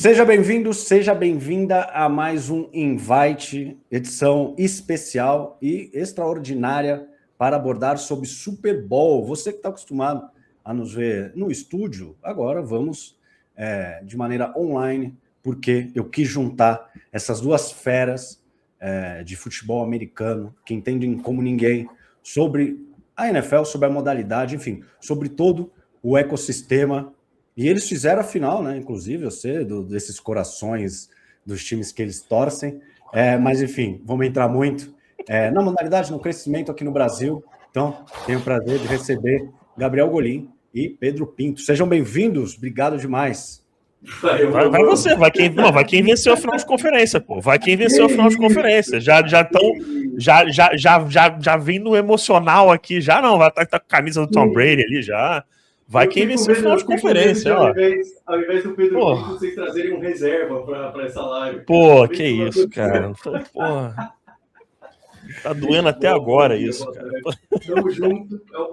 Seja bem-vindo, seja bem-vinda a mais um Invite, edição especial e extraordinária para abordar sobre Super Bowl. Você que está acostumado a nos ver no estúdio, agora vamos de maneira online, porque eu quis juntar essas duas feras de futebol americano, que entendem como ninguém sobre a NFL, sobre a modalidade, enfim, sobre todo o ecossistema. E eles fizeram a final, né? Inclusive, eu sei desses corações dos times que eles torcem. Mas, enfim, vamos entrar muito na modalidade, no crescimento aqui no Brasil. Então, tenho o prazer de receber Gabriel Golim e Pedro Pinto. Sejam bem-vindos, obrigado demais. Vai você, vai quem venceu a final de conferência, pô. Vai quem venceu a final de conferência. Já vem no emocional aqui, já não, vai estar com a camisa do Tom Brady ali já. Vai quem venceu a final de conferência, ó. Ao invés do Pedro Pinto, vocês trazerem um reserva para essa live. Pô, que isso, cara. Porra. Tá doendo até agora isso, cara. Tamo junto, é um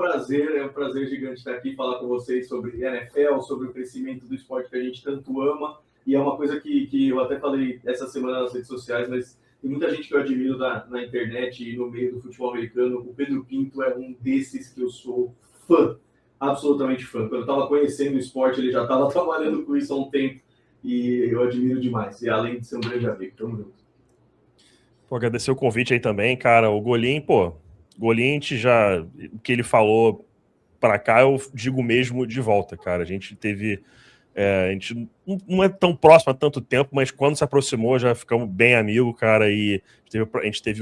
prazer gigante estar aqui e falar com vocês sobre NFL, sobre o crescimento do esporte que a gente tanto ama, e é uma coisa que eu até falei essa semana nas redes sociais, mas tem muita gente que eu admiro na internet e no meio do futebol americano. O Pedro Pinto é um desses que eu sou fã, absolutamente fã. Quando eu estava conhecendo o esporte, ele já estava trabalhando com isso há um tempo, e eu admiro demais, e além de ser um grande amigo, tamo junto. Pô, agradecer o convite aí também, cara. O Golim, Golim, o que ele falou pra cá, eu digo mesmo de volta, cara. A gente teve, a gente não é tão próximo há tanto tempo, mas quando se aproximou já ficamos bem amigos, cara, e tive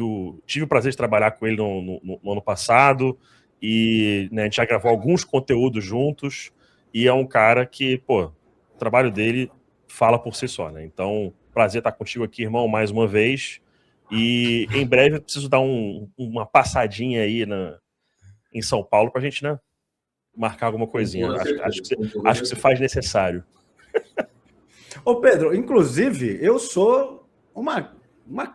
o prazer de trabalhar com ele no ano passado, e né, a gente já gravou alguns conteúdos juntos, e é um cara que, o trabalho dele fala por si só, né? Então, prazer estar contigo aqui, irmão, mais uma vez. E em breve eu preciso dar uma passadinha aí em São Paulo pra gente, né, marcar alguma coisinha. Acho que se faz necessário. Ô Pedro, inclusive, eu sou uma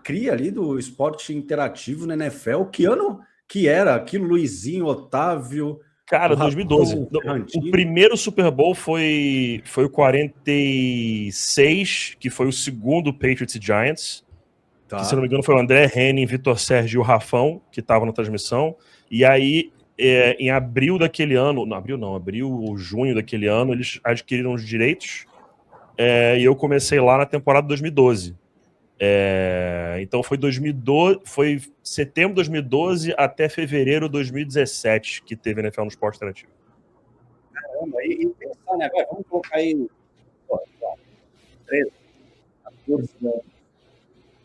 cria ali do esporte interativo na NFL. Que ano que era aquilo, Luizinho, Otávio? Cara, 2012. O primeiro Super Bowl foi o 46, que foi o segundo Patriots e Giants. Tá. Que, se não me engano, foi o André Henning, Vitor Sérgio e o Rafão, que estavam na transmissão. E aí, em abril daquele ano, abril ou junho daquele ano, eles adquiriram os direitos. E eu comecei lá na temporada de 2012. Então foi setembro de 2012 até fevereiro de 2017 que teve NFL no Esporte Interativo. Caramba, e pensar, né? Vamos colocar aí 13, 14 anos.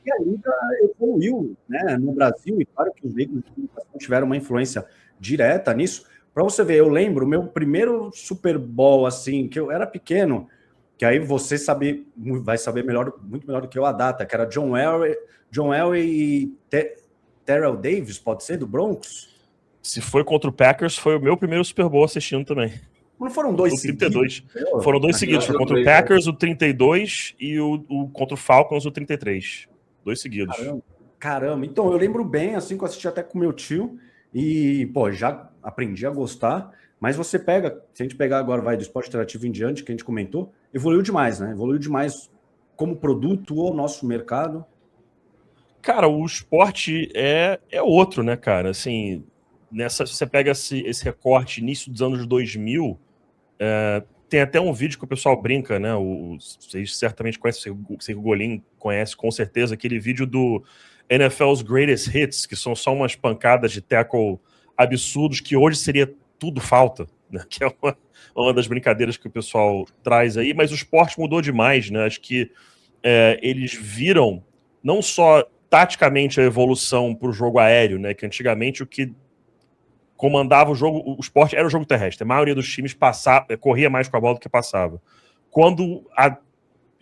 E a liga evoluiu, né, no Brasil, e claro que os veículos de comunicação tiveram uma influência direta nisso. Para você ver, eu lembro o meu primeiro Super Bowl, assim, que eu era pequeno, que aí você vai saber muito melhor do que eu a data, que era John Elway e Terrell Davis, pode ser, do Broncos? Se foi contra o Packers, foi o meu primeiro Super Bowl assistindo também. Não foram dois seguidos? Foram dois seguidos, foi contra o Packers, o 32, e contra o Falcons, o 33. 2 seguidos. Caramba, então eu lembro bem, assim, que eu assisti até com meu tio, e, já aprendi a gostar, mas você pega, se a gente pegar agora, do esporte interativo em diante, que a gente comentou, evoluiu demais, né? Evoluiu demais como produto ou nosso mercado. Cara, o esporte é outro, né, cara? Assim, você pega esse recorte início dos anos 2000, tem até um vídeo que o pessoal brinca, né? Vocês certamente conhecem, o Golim conhece com certeza, aquele vídeo do NFL's Greatest Hits, que são só umas pancadas de tackle absurdos, que hoje seria tudo falta, né? Que é uma das brincadeiras que o pessoal traz aí, mas o esporte mudou demais, né? Acho que eles viram não só taticamente a evolução para o jogo aéreo, né? Que antigamente o que comandava o jogo, o esporte era o jogo terrestre. A maioria dos times corria mais com a bola do que passava. Quando a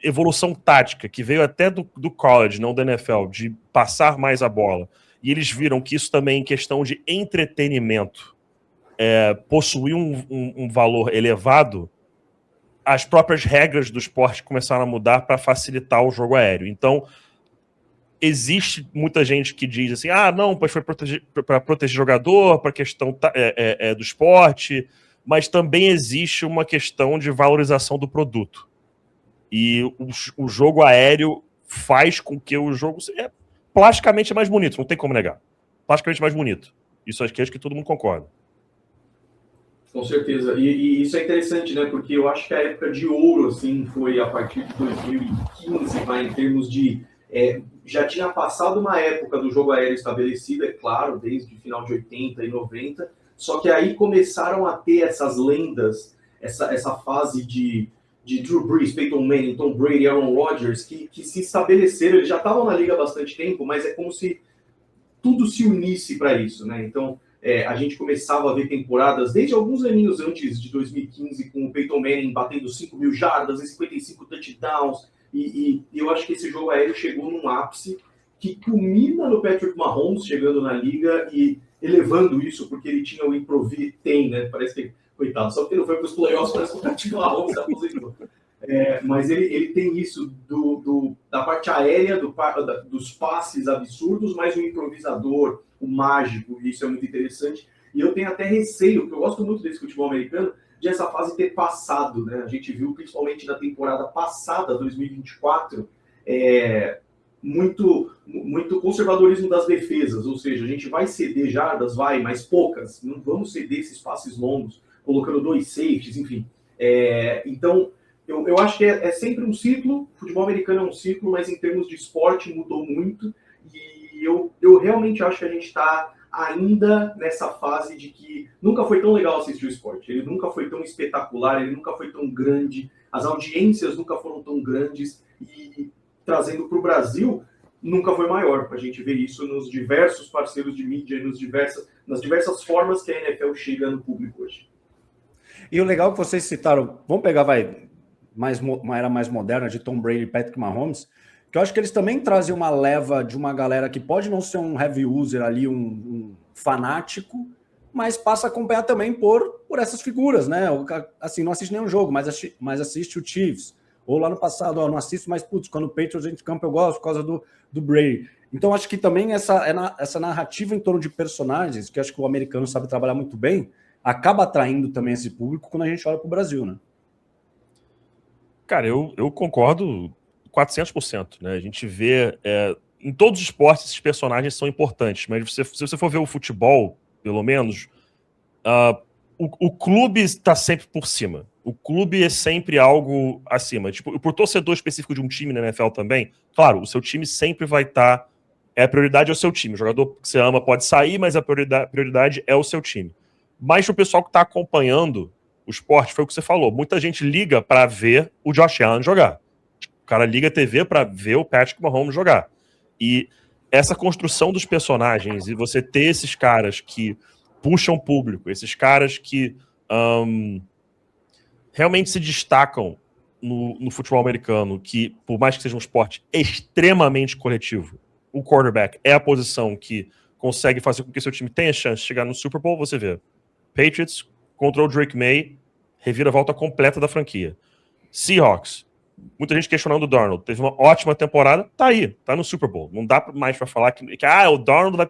evolução tática, que veio até do college, não da NFL, de passar mais a bola, e eles viram que isso também, em questão de entretenimento, possuía um valor elevado, as próprias regras do esporte começaram a mudar para facilitar o jogo aéreo. Então, existe muita gente que diz assim, não, pois foi para proteger jogador, para questão do esporte, mas também existe uma questão de valorização do produto. E o jogo aéreo faz com que o jogo plasticamente mais bonito, não tem como negar. Plasticamente mais bonito. Isso acho que todo mundo concorda. Com certeza. E isso é interessante, né? Porque eu acho que a época de ouro, assim, foi a partir de 2015, em termos de... já tinha passado uma época do jogo aéreo estabelecido, é claro, desde o final de 80 e 90, só que aí começaram a ter essas lendas, essa fase de Drew Brees, Peyton Manning, Tom Brady, Aaron Rodgers, que se estabeleceram. Eles já estavam na liga há bastante tempo, mas é como se tudo se unisse para isso, né? Então, a gente começava a ver temporadas, desde alguns aninhos antes de 2015, com o Peyton Manning batendo 5.000 jardas e 55 touchdowns, e eu acho que esse jogo aéreo chegou num ápice que culmina no Patrick Mahomes chegando na liga e elevando isso, porque ele tinha o improviso, né? Parece que, coitado, só porque ele não foi para os playoffs, parece que o Patrick Mahomes se aposentou. Mas ele tem isso da parte aérea, dos passes absurdos, mas o improvisador, o mágico, e isso é muito interessante. E eu tenho até receio, porque eu gosto muito desse futebol americano, de essa fase ter passado, né? A gente viu, principalmente na temporada passada, 2024, muito conservadorismo das defesas, ou seja, a gente vai ceder jardas, mas poucas, não vamos ceder esses passes longos, colocando 2 safeties, enfim. Então, eu acho que é sempre um ciclo, o futebol americano é um ciclo, mas em termos de esporte mudou muito, e eu realmente acho que a gente está ainda nessa fase de que nunca foi tão legal assistir o esporte, ele nunca foi tão espetacular, ele nunca foi tão grande, as audiências nunca foram tão grandes, e trazendo para o Brasil, nunca foi maior. A gente vê isso nos diversos parceiros de mídia, nas diversas formas que a NFL chega no público hoje. E o legal que vocês citaram, vamos pegar, uma era mais moderna de Tom Brady e Patrick Mahomes, que eu acho que eles também trazem uma leva de uma galera que pode não ser um heavy user ali, um fanático, mas passa a acompanhar também por essas figuras, né? Assim, não assiste nenhum jogo, mas assiste o Chiefs. Ou lá no passado, não assisto, mas putz, quando o Patriots entra em campo eu gosto por causa do Brady. Então acho que também essa narrativa em torno de personagens, que acho que o americano sabe trabalhar muito bem, acaba atraindo também esse público quando a gente olha para o Brasil, né? Cara, eu concordo 400%, né? A gente vê... em todos os esportes esses personagens são importantes, mas se você for ver o futebol, pelo menos, o clube está sempre por cima. O clube é sempre algo acima. Tipo, por torcedor específico de um time na NFL também, claro, o seu time sempre vai estar... a prioridade é o seu time. O jogador que você ama pode sair, mas a prioridade é o seu time. Mas o pessoal que está acompanhando o esporte, foi o que você falou. Muita gente liga para ver o Josh Allen jogar. O cara liga a TV para ver o Patrick Mahomes jogar. E essa construção dos personagens, e você ter esses caras que puxam público, esses caras que realmente se destacam no futebol americano, que por mais que seja um esporte extremamente coletivo, o quarterback é a posição que consegue fazer com que seu time tenha chance de chegar no Super Bowl. Você vê Patriots contra o Drake May, reviravolta completa da franquia. Seahawks, muita gente questionando o Darnold, teve uma ótima temporada, tá aí, tá no Super Bowl. Não dá mais pra falar que o Darnold vai...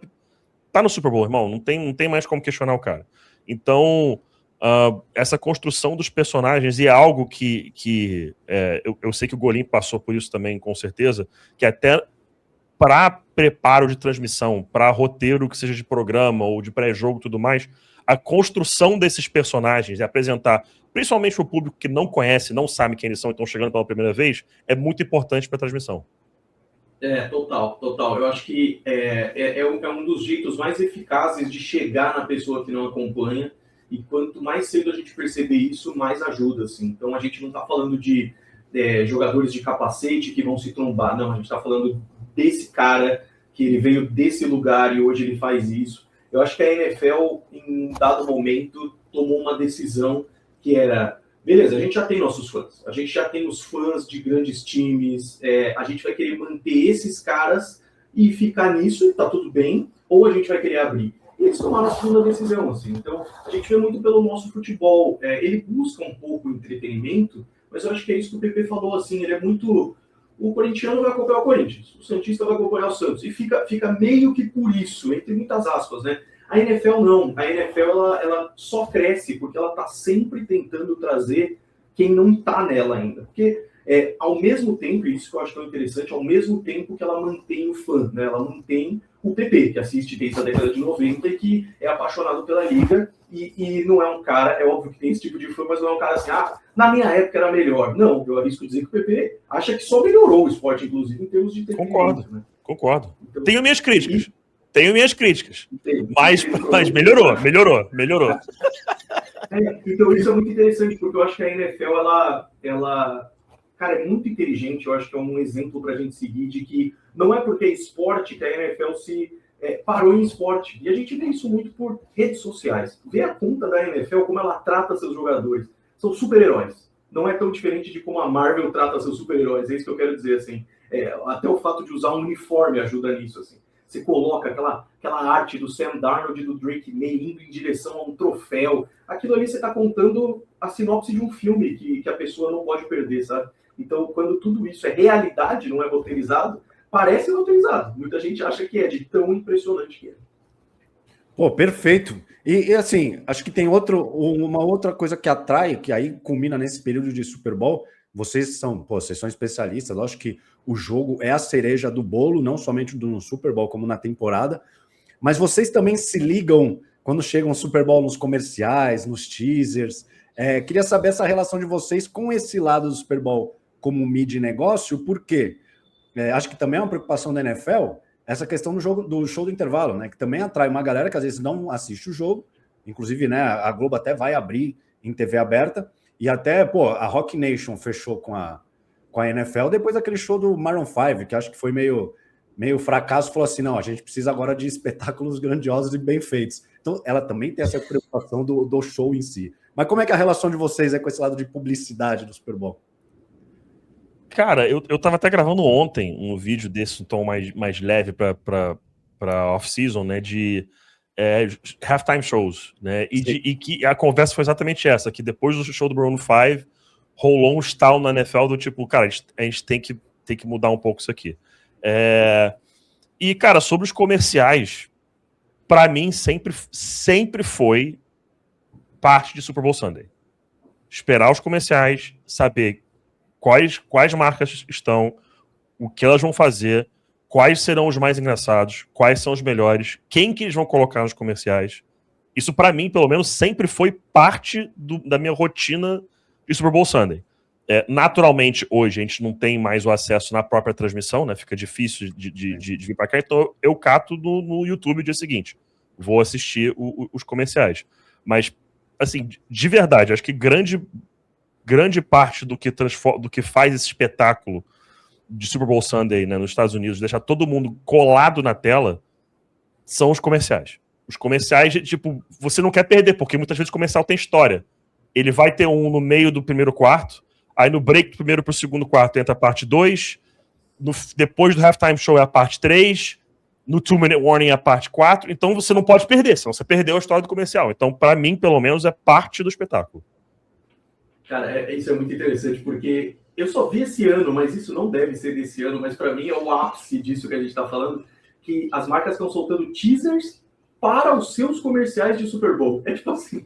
Tá no Super Bowl, irmão, não tem mais como questionar o cara. Então, essa construção dos personagens, e é algo que eu sei que o Golim passou por isso também, com certeza, que até para preparo de transmissão, para roteiro que seja de programa ou de pré-jogo e tudo mais, a construção desses personagens e apresentar, principalmente para o público que não conhece, não sabe quem eles são e estão chegando pela primeira vez, é muito importante para a transmissão. Total. Eu acho que é um dos jeitos mais eficazes de chegar na pessoa que não acompanha, e quanto mais cedo a gente perceber isso, mais ajuda, assim. Então a gente não está falando de jogadores de capacete que vão se trombar, não, a gente está falando desse cara, que ele veio desse lugar e hoje ele faz isso. Eu acho que a NFL, em um dado momento, tomou uma decisão que era, beleza, a gente já tem nossos fãs, a gente já tem os fãs de grandes times, a gente vai querer manter esses caras e ficar nisso, e tá tudo bem, ou a gente vai querer abrir. E eles tomaram a segunda decisão, assim. Então, a gente vê muito pelo nosso futebol. Ele busca um pouco entretenimento, mas eu acho que é isso que o PP falou, assim, ele é muito... O corintiano vai acompanhar o Corinthians, o santista vai acompanhar o Santos, e fica meio que por isso, entre muitas aspas, né? A NFL não, a NFL ela só cresce porque ela está sempre tentando trazer quem não está nela ainda. Porque Ao mesmo tempo, isso que eu acho tão interessante, ao mesmo tempo que ela mantém o fã, né? Ela mantém o PP, que assiste desde a década de 90 e que é apaixonado pela liga, e não é um cara, é óbvio que tem esse tipo de fã, mas não é um cara assim, na minha época era melhor. Não, eu arrisco dizer que o PP acha que só melhorou o esporte, inclusive, em termos de Concordo, né? Concordo. Então, Tenho minhas críticas. Mas melhorou. Então isso é muito interessante, porque eu acho que a NFL, ela cara, é muito inteligente. Eu acho que é um exemplo para a gente seguir de que não é porque é esporte que a NFL parou em esporte. E a gente vê isso muito por redes sociais. Vê a conta da NFL, como ela trata seus jogadores. São super-heróis. Não é tão diferente de como a Marvel trata seus super-heróis. É isso que eu quero dizer, assim. Até o fato de usar um uniforme ajuda nisso, assim. Você coloca aquela arte do Sam Darnold e do Drake May indo em direção a um troféu. Aquilo ali você está contando a sinopse de um filme que a pessoa não pode perder, sabe? Então, quando tudo isso é realidade, não é roteirizado, parece roteirizado. Muita gente acha que é, de tão impressionante que é. Pô, perfeito. E assim, acho que tem uma outra coisa que atrai, que aí culmina nesse período de Super Bowl. Vocês são especialistas, lógico que o jogo é a cereja do bolo, não somente no Super Bowl, como na temporada, mas vocês também se ligam quando chegam ao Super Bowl nos comerciais, nos teasers. Queria saber essa relação de vocês com esse lado do Super Bowl como mídia e negócio, porque acho que também é uma preocupação da NFL, essa questão do show do intervalo, né? Que também atrai uma galera que às vezes não assiste o jogo, inclusive, né, a Globo até vai abrir em TV aberta, e até, a Rock Nation fechou com a NFL depois daquele show do Maroon 5, que acho que foi meio fracasso, falou assim, não, a gente precisa agora de espetáculos grandiosos e bem feitos. Então, ela também tem essa preocupação do show em si. Mas como é que é a relação de vocês com esse lado de publicidade do Super Bowl? Cara, eu tava até gravando ontem um vídeo desse, um tom mais leve para off-season, né, de halftime shows, né, e que a conversa foi exatamente essa, que depois do show do Maroon 5, rolou um stall na NFL do tipo, cara, a gente tem que mudar um pouco isso aqui. E, cara, sobre os comerciais, para mim sempre foi parte de Super Bowl Sunday. Esperar os comerciais, saber quais marcas estão, o que elas vão fazer, quais serão os mais engraçados, quais são os melhores, quem que eles vão colocar nos comerciais. Isso, para mim, pelo menos, sempre foi parte da minha rotina de Super Bowl Sunday. Naturalmente, hoje, a gente não tem mais o acesso na própria transmissão, né? Fica difícil de vir para cá, então eu cato no YouTube o dia seguinte. Vou assistir os comerciais. Mas, assim, de verdade, acho que grande parte do que faz esse espetáculo de Super Bowl Sunday, né, nos Estados Unidos, deixar todo mundo colado na tela, são os comerciais. Os comerciais, tipo, você não quer perder, porque muitas vezes o comercial tem história. Ele vai ter um no meio do primeiro quarto, aí no break do primeiro pro segundo quarto entra a parte 2, depois do halftime show é a parte 3, no 2-minute warning é a parte 4, então você não pode perder, senão você perdeu a história do comercial. Então, para mim, pelo menos, é parte do espetáculo. Cara, isso é muito interessante, porque eu só vi esse ano, mas isso não deve ser desse ano, mas para mim é o ápice disso que a gente está falando, que as marcas estão soltando teasers para os seus comerciais de Super Bowl. É tipo assim,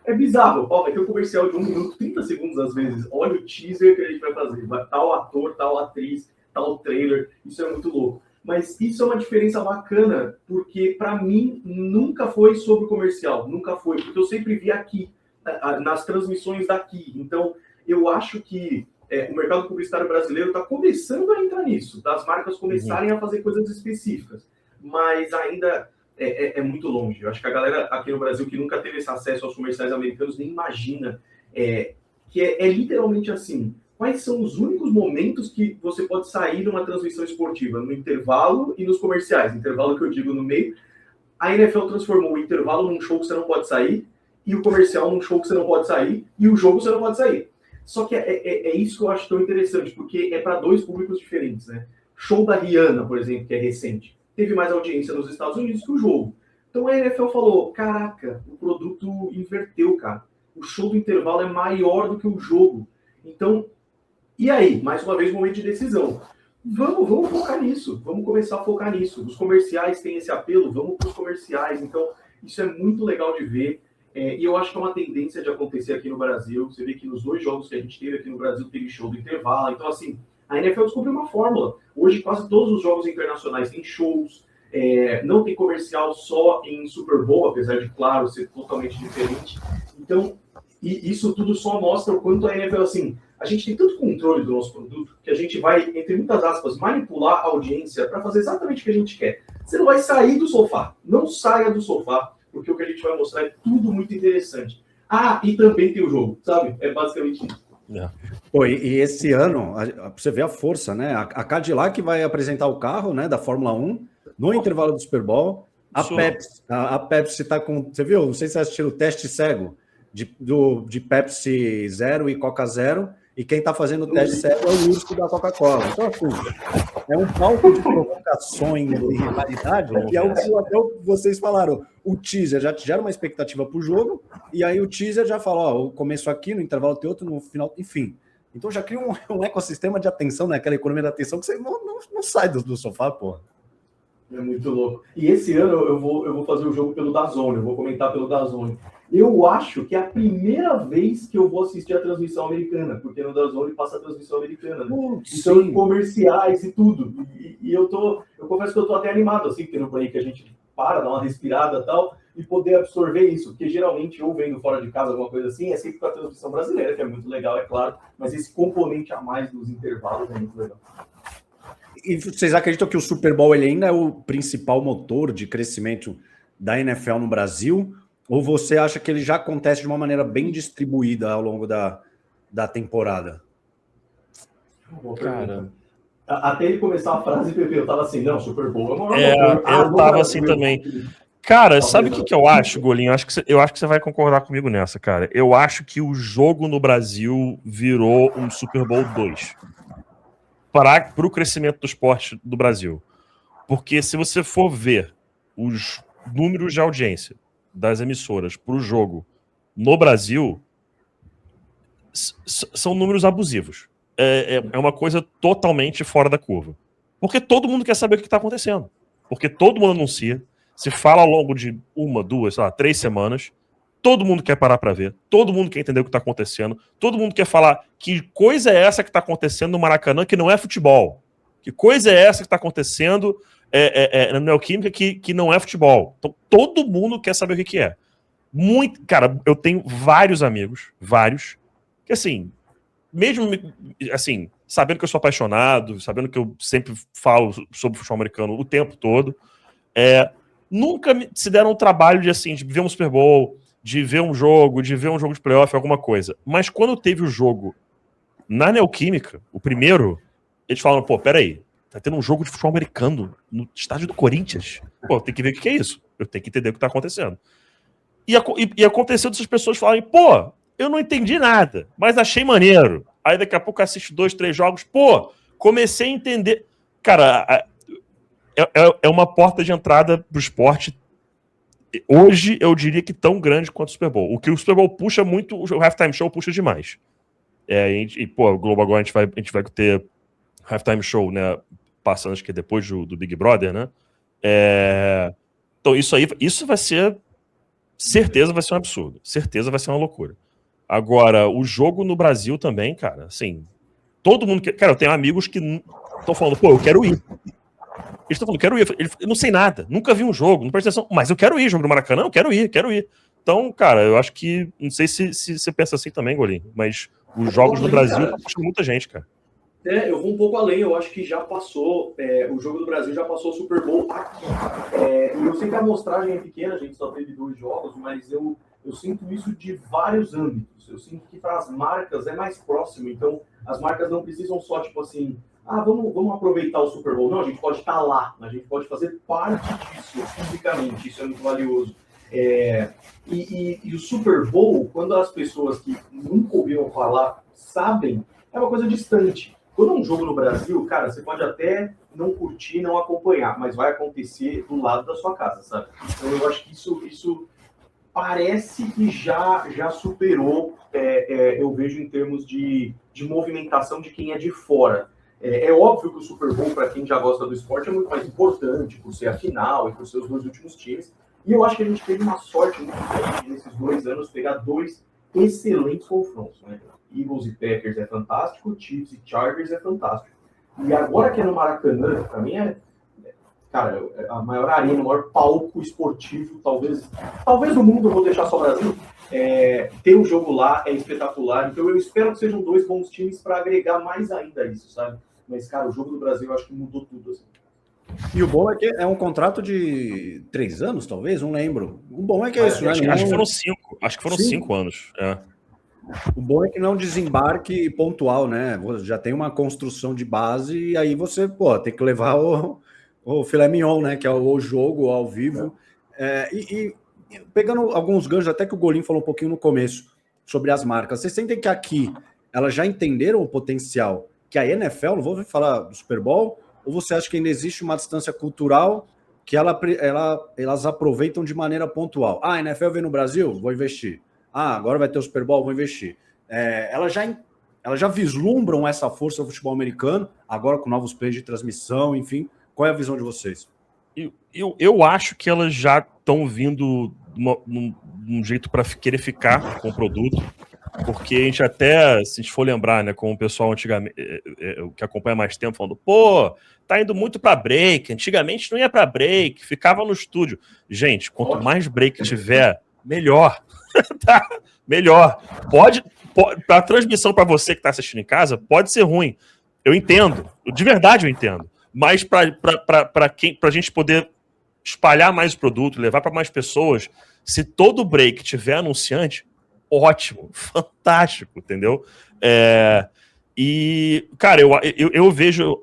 é bizarro. Vai ter um comercial de 1 minuto, 30 segundos às vezes. Olha o teaser que a gente vai fazer. Tal ator, tal atriz, tal trailer. Isso é muito louco. Mas isso é uma diferença bacana, porque para mim nunca foi sobre o comercial. Nunca foi, porque eu sempre vi aqui, nas transmissões daqui. Então, eu acho que o mercado publicitário brasileiro está começando a entrar nisso, das marcas começarem a fazer coisas específicas, mas ainda é muito longe. Eu acho que a galera aqui no Brasil que nunca teve esse acesso aos comerciais americanos nem imagina que é literalmente assim. Quais são os únicos momentos que você pode sair numa transmissão esportiva? No intervalo e nos comerciais. Intervalo que eu digo no meio. A NFL transformou o intervalo num show que você não pode sair, e o comercial num show que você não pode sair, e o jogo você não pode sair. Só que é isso que eu acho tão interessante, porque é para dois públicos diferentes, né? Show da Rihanna, por exemplo, que é recente, teve mais audiência nos Estados Unidos que o jogo. Então a NFL falou, caraca, o produto inverteu, cara. O show do intervalo é maior do que o jogo. Então, e aí? Mais uma vez, momento de decisão. Vamos focar nisso, vamos começar a focar nisso. Os comerciais têm esse apelo, vamos para os comerciais. Então, isso é muito legal de ver. E eu acho que é uma tendência de acontecer aqui no Brasil. Você vê que nos 2 jogos que a gente teve aqui no Brasil, teve show do intervalo. Então, assim, a NFL descobriu uma fórmula. Hoje, quase todos os jogos internacionais têm shows. Não tem comercial só em Super Bowl, apesar de, claro, ser totalmente diferente. Então, isso tudo só mostra o quanto a NFL, assim, a gente tem tanto controle do nosso produto que a gente vai, entre muitas aspas, manipular a audiência para fazer exatamente o que a gente quer. Você não vai sair do sofá. Não saia do sofá, porque o que a gente vai mostrar é tudo muito interessante. E também tem o jogo, sabe? É basicamente isso. Pô, e esse ano, você vê a força, né? A Cadillac vai apresentar o carro, né, da Fórmula 1 no intervalo do Super Bowl. A Pepsi tá com... Você viu? Não sei se você assistiu o teste cego de Pepsi Zero e Coca Zero, e quem tá fazendo o teste cego é o urso da Coca-Cola. Então, assim, é um palco de provocações e rivalidade, que é o que até vocês falaram. O teaser já gera uma expectativa pro jogo, e aí o teaser já fala, ó, o começo aqui, no intervalo tem outro, no final, enfim. Então já cria um ecossistema de atenção, né? Aquela economia da atenção que você não sai do sofá, porra. É muito louco. E esse ano eu vou fazer o jogo pelo DAZN, eu vou comentar pelo DAZN. Eu acho que é a primeira vez que eu vou assistir a transmissão americana, porque no DAZN passa a transmissão americana, né? Então, em comerciais e tudo. E eu confesso que eu tô até animado, assim, tendo por aí que a gente para, dá uma respirada e tal, e poder absorver isso, porque geralmente eu vendo fora de casa alguma coisa assim, é sempre com a transmissão brasileira, que é muito legal, é claro, mas esse componente a mais dos intervalos é muito legal. E vocês acreditam que o Super Bowl ele ainda é o principal motor de crescimento da NFL no Brasil? Ou você acha que ele já acontece de uma maneira bem distribuída ao longo da temporada? Cara, até ele começar a frase, Pepe, eu tava assim, não, Super Bowl é o maior motor. Eu tava assim também. Cara, sabe o que eu acho, Golinho? Eu acho que você vai concordar comigo nessa, cara. Eu acho que o jogo no Brasil virou um Super Bowl 2. Para o crescimento do esporte do Brasil. Porque se você for ver os números de audiência das emissoras para o jogo no Brasil, são números abusivos. É uma coisa totalmente fora da curva. Porque todo mundo quer saber o que está acontecendo. Porque todo mundo anuncia, se fala ao longo de 1, 2, 3 semanas, todo mundo quer parar para ver, todo mundo quer entender o que está acontecendo, todo mundo quer falar que coisa é essa que está acontecendo no Maracanã que não é futebol. Que coisa é essa que está acontecendo na Neoquímica que não é futebol. Então todo mundo quer saber o que é. Cara, eu tenho vários amigos, que assim, mesmo assim, sabendo que eu sou apaixonado, sabendo que eu sempre falo sobre futebol americano o tempo todo, nunca se deram o trabalho de ver um Super Bowl, de ver um jogo de playoff, alguma coisa. Mas quando teve o jogo na Neoquímica, o primeiro, eles falaram, pô, peraí, tá tendo um jogo de futebol americano no estádio do Corinthians? Pô, tem que ver o que é isso. Eu tenho que entender o que tá acontecendo. E aconteceu dessas pessoas falarem, pô, eu não entendi nada, mas achei maneiro. Aí daqui a pouco assisto 2, 3 jogos, pô, comecei a entender. Cara, é uma porta de entrada pro esporte. Hoje, eu diria que tão grande quanto o Super Bowl. O que o Super Bowl puxa muito, o Halftime Show puxa demais. Pô, o Globo agora a gente vai ter Halftime Show, né? Passando, acho que depois do Big Brother, né? Então, isso vai ser... Certeza vai ser um absurdo. Certeza vai ser uma loucura. Agora, o jogo no Brasil também, cara, assim... Todo mundo... Cara, eu tenho amigos que estão falando, pô, eu quero ir. Eles estão falando, quero ir. Eu não sei nada, nunca vi um jogo, não presta atenção, mas eu quero ir, jogo do Maracanã, eu quero ir. Então, cara, eu acho que, não sei se você pensa assim também, Golinho, mas os jogos no Brasil estão puxando muita gente, cara. Eu vou um pouco além, eu acho que já passou, o jogo do Brasil já passou o Super Bowl aqui. E eu sei que a amostragem é pequena, a gente só teve 2 jogos, mas eu sinto isso de vários âmbitos. Eu sinto que para as marcas é mais próximo, então as marcas não precisam só, tipo assim, vamos aproveitar o Super Bowl. Não, a gente pode estar lá, a gente pode fazer parte disso fisicamente, isso é muito valioso. E o Super Bowl, quando as pessoas que nunca ouviram falar sabem, é uma coisa distante. Quando é um jogo no Brasil, cara, você pode até não curtir, não acompanhar, mas vai acontecer do lado da sua casa, sabe? Então eu acho que isso parece que já superou, eu vejo em termos de movimentação de quem é de fora. É óbvio que o Super Bowl, para quem já gosta do esporte, é muito mais importante, por ser a final e por ser os 2 últimos times, E eu acho que a gente teve uma sorte muito grande nesses 2 anos pegar 2 excelentes confrontos, né? Eagles e Packers é fantástico, Chiefs e Chargers é fantástico. E agora que é no Maracanã, para mim cara, a maior arena, o maior palco esportivo, talvez do mundo, vou deixar só o Brasil, ter um jogo lá é espetacular. Então eu espero que sejam 2 bons times para agregar mais ainda isso, sabe? Mas, cara, o jogo do Brasil eu acho que mudou tudo, assim. E o bom é que é um contrato de 3 anos, talvez, não lembro. O bom é que é isso, né? Acho que foram 5. Acho que foram 5 anos. O bom é que não é um desembarque pontual, né? Já tem uma construção de base e aí você, tem que levar o filé mignon, né? Que é o jogo ao vivo. E pegando alguns ganchos, até que o Golim falou um pouquinho no começo sobre as marcas. Vocês sentem que aqui elas já entenderam o potencial que a NFL, não vou falar do Super Bowl, ou você acha que ainda existe uma distância cultural que elas aproveitam de maneira pontual? A NFL vem no Brasil? Vou investir. Agora vai ter o Super Bowl, vou investir. Elas já vislumbram essa força do futebol americano, agora com novos players de transmissão, enfim. Qual é a visão de vocês? Eu acho que elas já estão vindo num jeito para querer ficar com o produto, porque a gente até, se a gente for lembrar, né, com o pessoal antigamente, que acompanha mais tempo, falando, tá indo muito para break, antigamente não ia para break, ficava no estúdio. Gente, quanto mais break tiver, melhor. Tá? Melhor. Pode a transmissão para você que está assistindo em casa, pode ser ruim. Eu entendo. De verdade eu entendo. Mas para a gente poder espalhar mais o produto, levar para mais pessoas, se todo break tiver anunciante, ótimo, fantástico, entendeu? E, cara, eu vejo...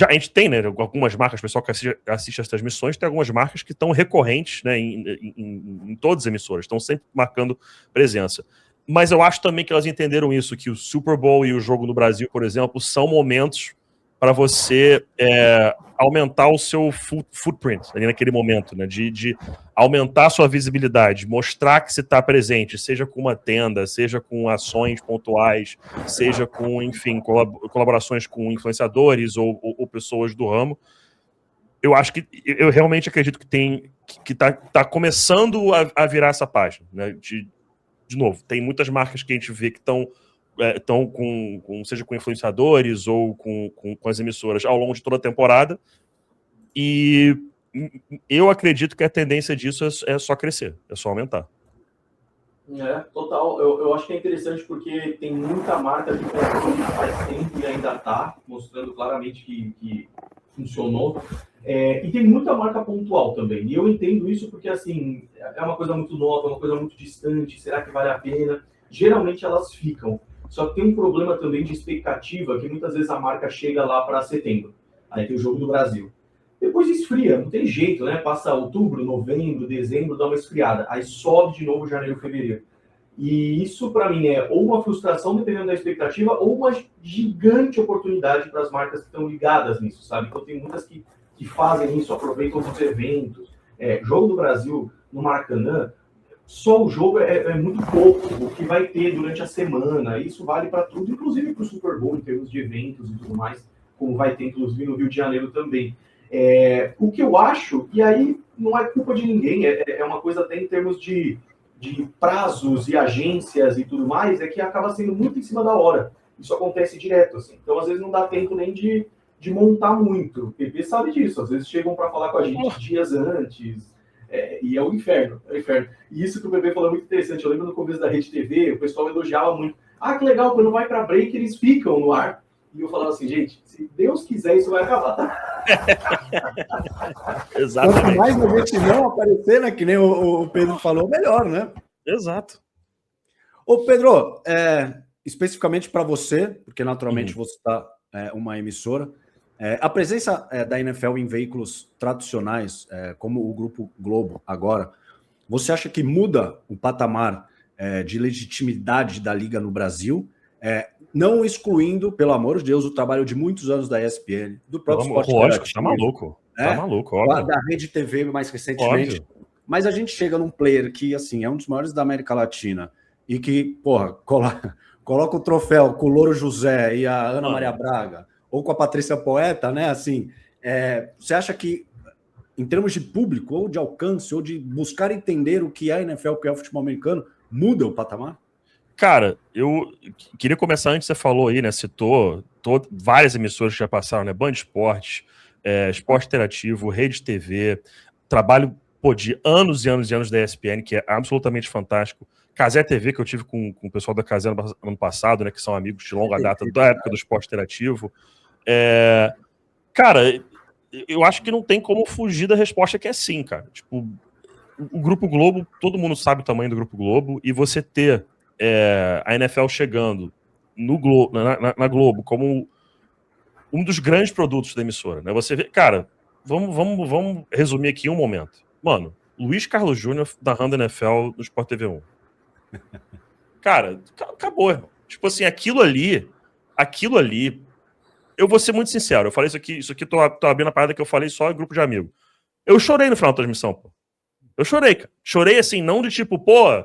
A gente tem, né, algumas marcas, o pessoal que assiste as transmissões, tem algumas marcas que estão recorrentes, né, em todas as emissoras, estão sempre marcando presença. Mas eu acho também que elas entenderam isso, que o Super Bowl e o jogo no Brasil, por exemplo, são momentos para você aumentar o seu footprint ali naquele momento, né, de aumentar a sua visibilidade, mostrar que você está presente, seja com uma tenda, seja com ações pontuais, seja com, enfim, colaborações com influenciadores ou pessoas do ramo. Eu acho que, eu realmente acredito que tá começando a virar essa página, né, de novo, tem muitas marcas que a gente vê que estão seja com influenciadores ou com as emissoras ao longo de toda a temporada, e eu acredito que a tendência disso é só crescer, é só aumentar. Total. Eu acho que é interessante porque tem muita marca que faz tempo e ainda está mostrando claramente que funcionou. E tem muita marca pontual também. E eu entendo isso porque, assim, é uma coisa muito nova, uma coisa muito distante. Será que vale a pena? Geralmente elas ficam. Só que tem um problema também de expectativa, que muitas vezes a marca chega lá para setembro. Aí tem o jogo do Brasil. Depois esfria, não tem jeito, né? Passa outubro, novembro, dezembro, dá uma esfriada. Aí sobe de novo janeiro, fevereiro. E isso, para mim, é ou uma frustração, dependendo da expectativa, ou uma gigante oportunidade para as marcas que estão ligadas nisso, sabe? Então tem muitas que fazem isso, aproveitam os eventos. Jogo do Brasil no Maracanã, só o jogo é muito pouco, o que vai ter durante a semana. Isso vale para tudo, inclusive para o Super Bowl, em termos de eventos e tudo mais, como vai ter, inclusive, no Rio de Janeiro também. O que eu acho, e aí não é culpa de ninguém, é uma coisa até em termos de prazos e agências e tudo mais, é que acaba sendo muito em cima da hora. Isso acontece direto, assim. Então, às vezes, não dá tempo nem de montar muito. O PP sabe disso. Às vezes chegam para falar com a gente dias antes, e é o inferno. É o inferno. E isso que o PP falou é muito interessante. Eu lembro no começo da Rede TV, o pessoal elogiava muito. Que legal, quando vai para break, eles ficam no ar. E eu falava assim, gente, se Deus quiser, isso vai acabar, tá? Exatamente. Quanto mais a gente não aparecer, né, que nem o Pedro falou, melhor, né? Exato. Ô, Pedro, especificamente para você, porque naturalmente você está uma emissora, a presença da NFL em veículos tradicionais, como o Grupo Globo agora, você acha que muda o patamar de legitimidade da Liga no Brasil? Não excluindo, pelo amor de Deus, o trabalho de muitos anos da ESPN, do próprio esporte interativo. Tá maluco. Tá maluco, óbvio. Da Rede TV mais recentemente. Óbvio. Mas a gente chega num player que, assim, é um dos maiores da América Latina e que, coloca o troféu com o Louro José e a Ana Maria Braga, ou com a Patrícia Poeta, né? Assim, você acha que em termos de público, ou de alcance, ou de buscar entender o que é a NFL, o que é o futebol americano, muda o patamar? Cara, eu queria começar antes, você falou aí, né? Citou várias emissoras que já passaram, né? Band Esportes, Esporte Interativo, Rede TV, trabalho de anos e anos e anos da ESPN, que é absolutamente fantástico. Casé TV, que eu tive com o pessoal da Casé ano passado, né? Que são amigos de longa data da época do Esporte Interativo. Cara, eu acho que não tem como fugir da resposta que é sim, cara. Tipo, o Grupo Globo, todo mundo sabe o tamanho do Grupo Globo, e você ter a NFL chegando no na Globo como um dos grandes produtos da emissora, né? Você vê, cara, vamos resumir aqui um momento. Mano, Luiz Carlos Júnior narrando NFL no Sport TV 1. Cara, acabou, irmão. Tipo assim, aquilo ali, eu vou ser muito sincero, eu falei isso aqui tô abrindo a parada que eu falei só em grupo de amigos. Eu chorei no final da transmissão, pô. Eu chorei, cara. Chorei assim, não de tipo, pô,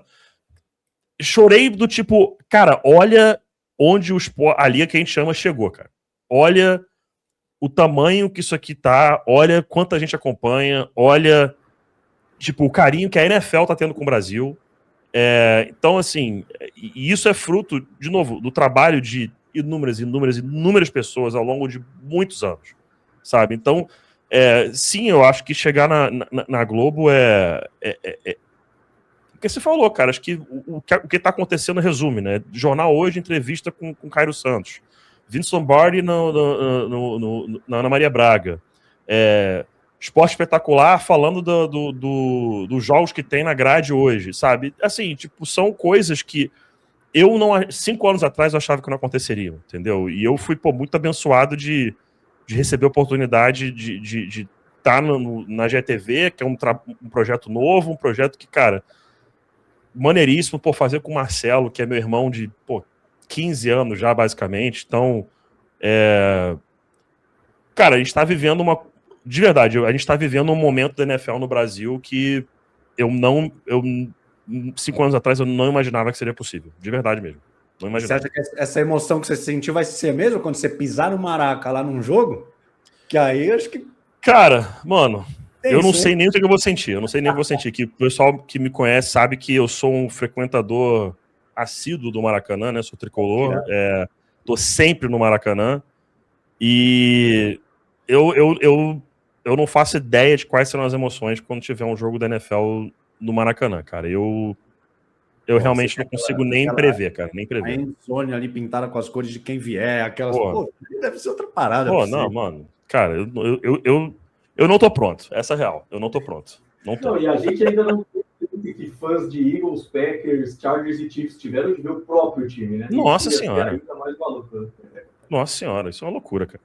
chorei do tipo, cara, olha onde o esporte, ali é que a gente chama, chegou, cara. Olha o tamanho que isso aqui tá, olha quanta gente acompanha, olha, tipo, o carinho que a NFL tá tendo com o Brasil. Então, assim, e isso é fruto, de novo, do trabalho de inúmeras pessoas ao longo de muitos anos, sabe? Então, sim, eu acho que chegar na Globo porque você falou, cara, acho que o que tá acontecendo resume, né? Jornal Hoje, entrevista com Cairo Santos. Vince Lombardi na Ana Maria Braga. Esporte Espetacular falando dos jogos que tem na grade hoje, sabe? Assim, tipo, são coisas que 5 anos atrás eu achava que não aconteceriam, entendeu? E eu fui, muito abençoado de receber a oportunidade de estar na GTV, que é um projeto novo, um projeto que, cara, maneiríssimo por fazer com o Marcelo, que é meu irmão de 15 anos já, basicamente. Então, cara, a gente tá vivendo de verdade, a gente tá vivendo um momento da NFL no Brasil que 5 anos atrás eu não imaginava que seria possível. De verdade mesmo. Não imaginava. Você acha que essa emoção que você sentiu vai ser mesmo quando você pisar no Maraca lá num jogo? Que aí acho que... Cara, mano, eu não sei nem o que eu vou sentir. Eu não sei nem o que eu vou sentir. Que o pessoal que me conhece sabe que eu sou um frequentador assíduo do Maracanã, né? Sou tricolor. Tô sempre no Maracanã. E eu não faço ideia de quais serão as emoções quando tiver um jogo da NFL no Maracanã, cara. Eu realmente não consigo nem prever, cara. Nem prever. A insônia ali pintada com as cores de quem vier, aquelas... Pô, deve ser outra parada. Não, mano. Cara, eu não tô pronto. Essa é a real. Eu não tô pronto. Não, e a gente ainda não tem que fãs de Eagles, Packers, Chargers e Chiefs tiveram de ver o próprio time, né? Nossa senhora. Ainda mais valor. Nossa senhora, isso é uma loucura, cara.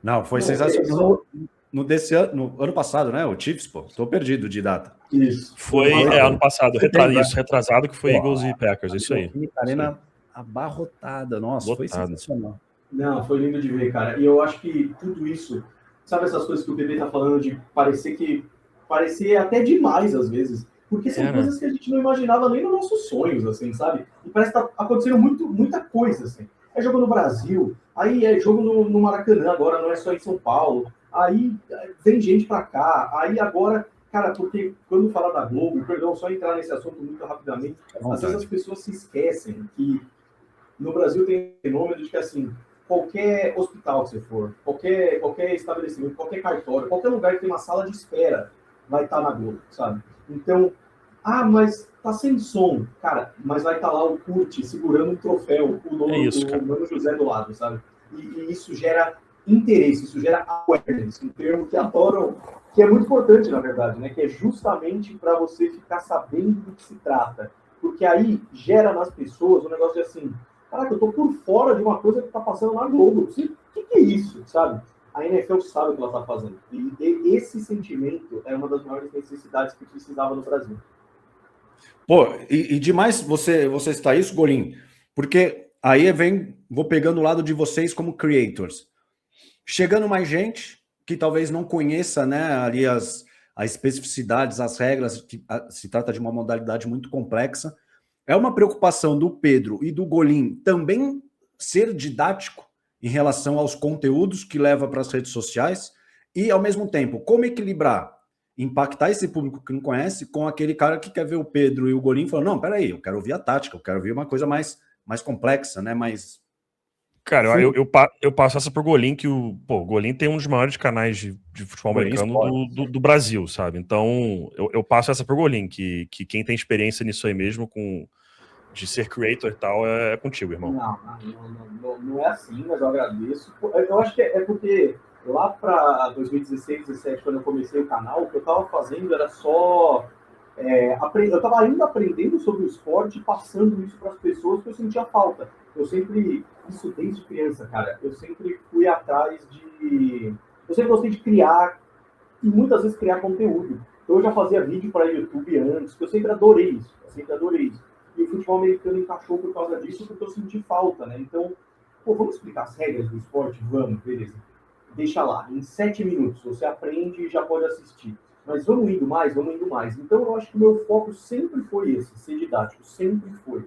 Não, foi sensacional. No ano passado, né? O Chiefs, pô. Tô perdido de data. Isso. Foi ano passado. Retrasado que foi Eagles e Packers, isso aí. Arena abarrotada. Nossa, foi sensacional. Não, foi lindo de ver, cara. E eu acho que tudo isso, sabe essas coisas que o Bebê tá falando de parecer até demais às vezes, porque são coisas que a gente não imaginava nem nos nossos sonhos, assim, sabe? E parece que tá acontecendo muita coisa, assim. É jogo no Brasil, aí é jogo no Maracanã, agora não é só em São Paulo, aí vem gente pra cá, aí agora, cara, porque quando fala da Globo, perdão, só entrar nesse assunto muito rapidamente, às vezes as pessoas se esquecem que no Brasil tem um fenômeno de que, assim, qualquer hospital que você for, qualquer estabelecimento, qualquer cartório, qualquer lugar que tem uma sala de espera vai estar na Globo, sabe? Então, mas tá sem som. Cara, mas vai estar lá o Curti segurando um troféu, o Mano José do lado, sabe? E isso gera interesse, isso gera awareness, um termo que adoram, que é muito importante, na verdade, né? Que é justamente para você ficar sabendo do que se trata. Porque aí gera nas pessoas um negócio de assim, caraca, eu tô por fora de uma coisa que tá passando na Globo. O que é isso, sabe? A NFL sabe o que ela tá fazendo. E esse sentimento é uma das maiores necessidades que precisava no Brasil. Pô, e demais você citar isso, Golim, porque aí vou pegando o lado de vocês como creators. Chegando mais gente que talvez não conheça, né, ali as especificidades, as regras, que se trata de uma modalidade muito complexa. É uma preocupação do Pedro e do Golim também ser didático em relação aos conteúdos que leva para as redes sociais e, ao mesmo tempo, como equilibrar impactar esse público que não conhece com aquele cara que quer ver o Pedro e o Golim falando, não, peraí, eu quero ouvir a tática, eu quero ouvir uma coisa mais complexa, né? Cara, eu passo essa pro Golim, que o Golim tem um dos maiores canais de futebol americano do Brasil, sabe? Então, eu passo essa pro Golim, que quem tem experiência nisso aí mesmo, de ser creator e tal, é contigo, irmão. Não é assim, mas eu agradeço. Eu acho que é porque lá para 2016, 2017, quando eu comecei o canal, o que eu estava fazendo era só... eu estava ainda aprendendo sobre o esporte e passando isso para as pessoas que eu sentia falta. Eu sempre, isso desde criança, cara, eu sempre fui atrás de... Eu sempre gostei de criar e muitas vezes criar conteúdo. Então eu já fazia vídeo para YouTube antes, que eu sempre adorei isso. E o futebol americano encaixou por causa disso, porque eu senti falta, né? Então, vamos explicar as regras do esporte? Vamos, beleza. Deixa lá, em 7 minutos você aprende e já pode assistir. Mas vamos indo mais. Então eu acho que o meu foco sempre foi esse, ser didático, sempre foi.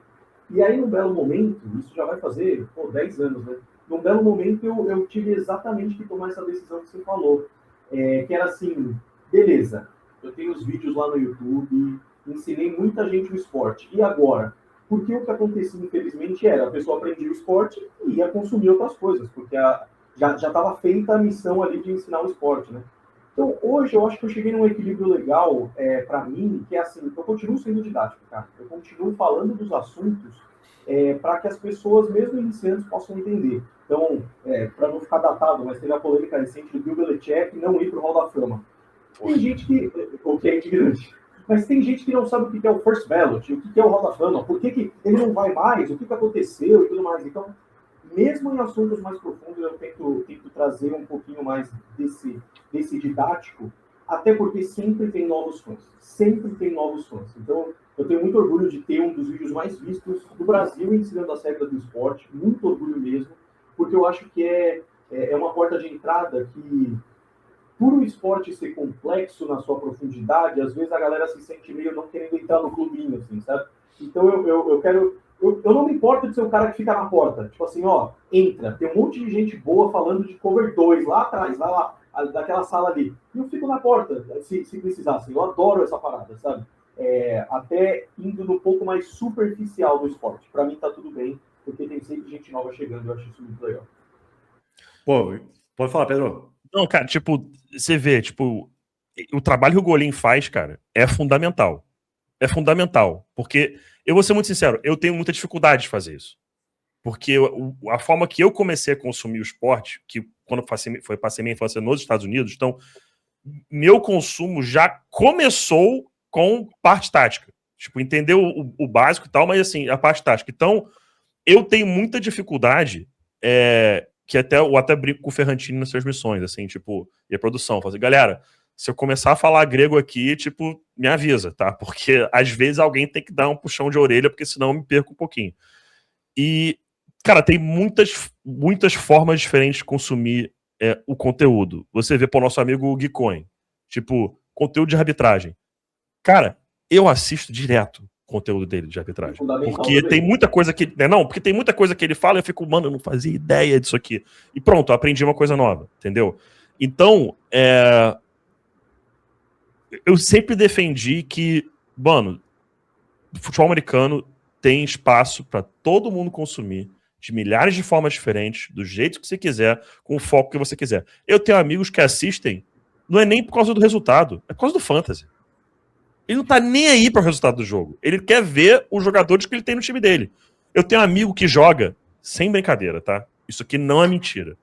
E aí, num belo momento, isso já vai fazer 10 anos, né? Num belo momento, eu tive exatamente que tomar essa decisão que você falou. Que era assim, beleza, eu tenho os vídeos lá no YouTube, ensinei muita gente o esporte. E agora? Porque o que acontecia, infelizmente, era a pessoa aprendia o esporte e ia consumir outras coisas, porque já estava feita a missão ali de ensinar o esporte, né? Então, hoje, eu acho que eu cheguei num equilíbrio legal para mim, que é assim, eu continuo sendo didático, cara. Eu continuo falando dos assuntos para que as pessoas, mesmo iniciantes, possam entender. Então, para não ficar datado, mas teve a polêmica recente do Bill Belichick não ir para o Hall da Fama. Tem gente o que é indignante, mas tem gente que não sabe o que é o First Ballot, o que é o Hall da Fama, por que ele não vai mais, o que aconteceu e tudo mais. Então, mesmo em assuntos mais profundos, eu tento trazer um pouquinho mais desse didático, até porque sempre tem novos fãs. Então, eu tenho muito orgulho de ter um dos vídeos mais vistos do Brasil ensinando as regras do esporte, muito orgulho mesmo, porque eu acho que é uma porta de entrada que, por o esporte ser complexo na sua profundidade, às vezes a galera se sente meio não querendo entrar no clubinho, assim, sabe? Então eu quero... Eu não me importo de ser o cara que fica na porta. Tipo assim, entra. Tem um monte de gente boa falando de cover 2 lá atrás, vai lá, daquela sala ali. E eu fico na porta, se precisar. Assim, eu adoro essa parada, sabe? Até indo no pouco mais superficial do esporte. Pra mim tá tudo bem, porque tem sempre gente nova chegando. Eu acho isso muito legal. Pô, pode falar, Pedro. Não, cara, você vê, o trabalho que o Golim faz, cara, é fundamental. É fundamental. Porque, eu vou ser muito sincero, eu tenho muita dificuldade de fazer isso. Porque a forma que eu comecei a consumir o esporte, que quando passei minha infância nos Estados Unidos, então, meu consumo já começou com parte tática. Entender o básico e tal, mas assim, a parte tática. Então, eu tenho muita dificuldade, que eu até brinco com o Ferrantini nas suas missões, assim, e a produção. Falo assim, galera, se eu começar a falar grego aqui, me avisa, tá? Porque às vezes alguém tem que dar um puxão de orelha, porque senão eu me perco um pouquinho. E, cara, tem muitas formas diferentes de consumir o conteúdo. Você vê, nosso amigo Gui Cohen, conteúdo de arbitragem. Cara, eu assisto direto o conteúdo dele de arbitragem. Porque tem muita coisa que... porque tem muita coisa que ele fala e eu fico, mano, eu não fazia ideia disso aqui. E pronto, eu aprendi uma coisa nova, entendeu? Então, eu sempre defendi que, mano, o futebol americano tem espaço para todo mundo consumir, de milhares de formas diferentes, do jeito que você quiser, com o foco que você quiser. Eu tenho amigos que assistem, não é nem por causa do resultado, é por causa do fantasy. Ele não tá nem aí para o resultado do jogo. Ele quer ver os jogadores que ele tem no time dele. Eu tenho um amigo que joga, sem brincadeira, tá? Isso aqui não é mentira.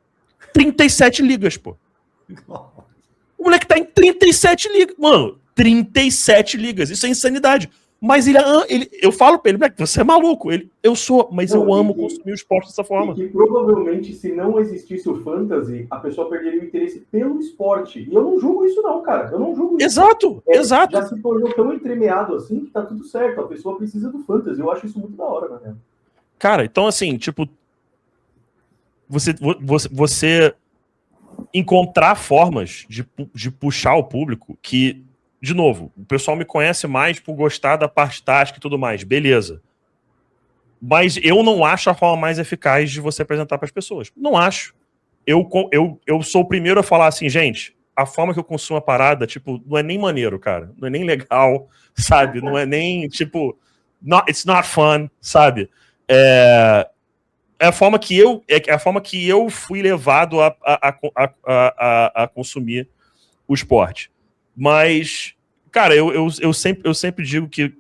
37 ligas, pô. O moleque tá em 37 ligas. Mano, 37 ligas. Isso é insanidade. Mas eu falo pra ele, moleque, você é maluco. Eu sou, mas eu amo consumir o esporte dessa forma. E provavelmente, se não existisse o fantasy, a pessoa perderia o interesse pelo esporte. E eu não julgo isso não, cara. Eu não julgo isso. Exato. Já se tornou tão entremeado assim que tá tudo certo. A pessoa precisa do fantasy. Eu acho isso muito da hora, né? Cara, então assim, você encontrar formas de puxar o público que, de novo, o pessoal me conhece mais por gostar da parte tática e tudo mais, beleza. Mas eu não acho a forma mais eficaz de você apresentar para as pessoas. Não acho. Eu sou o primeiro a falar assim, gente, a forma que eu consumo a parada, tipo, não é nem maneiro, cara. Não é nem legal, sabe? Não é nem, tipo, it's not fun, sabe? É a forma que eu fui levado a consumir o esporte. Mas, cara, eu sempre digo que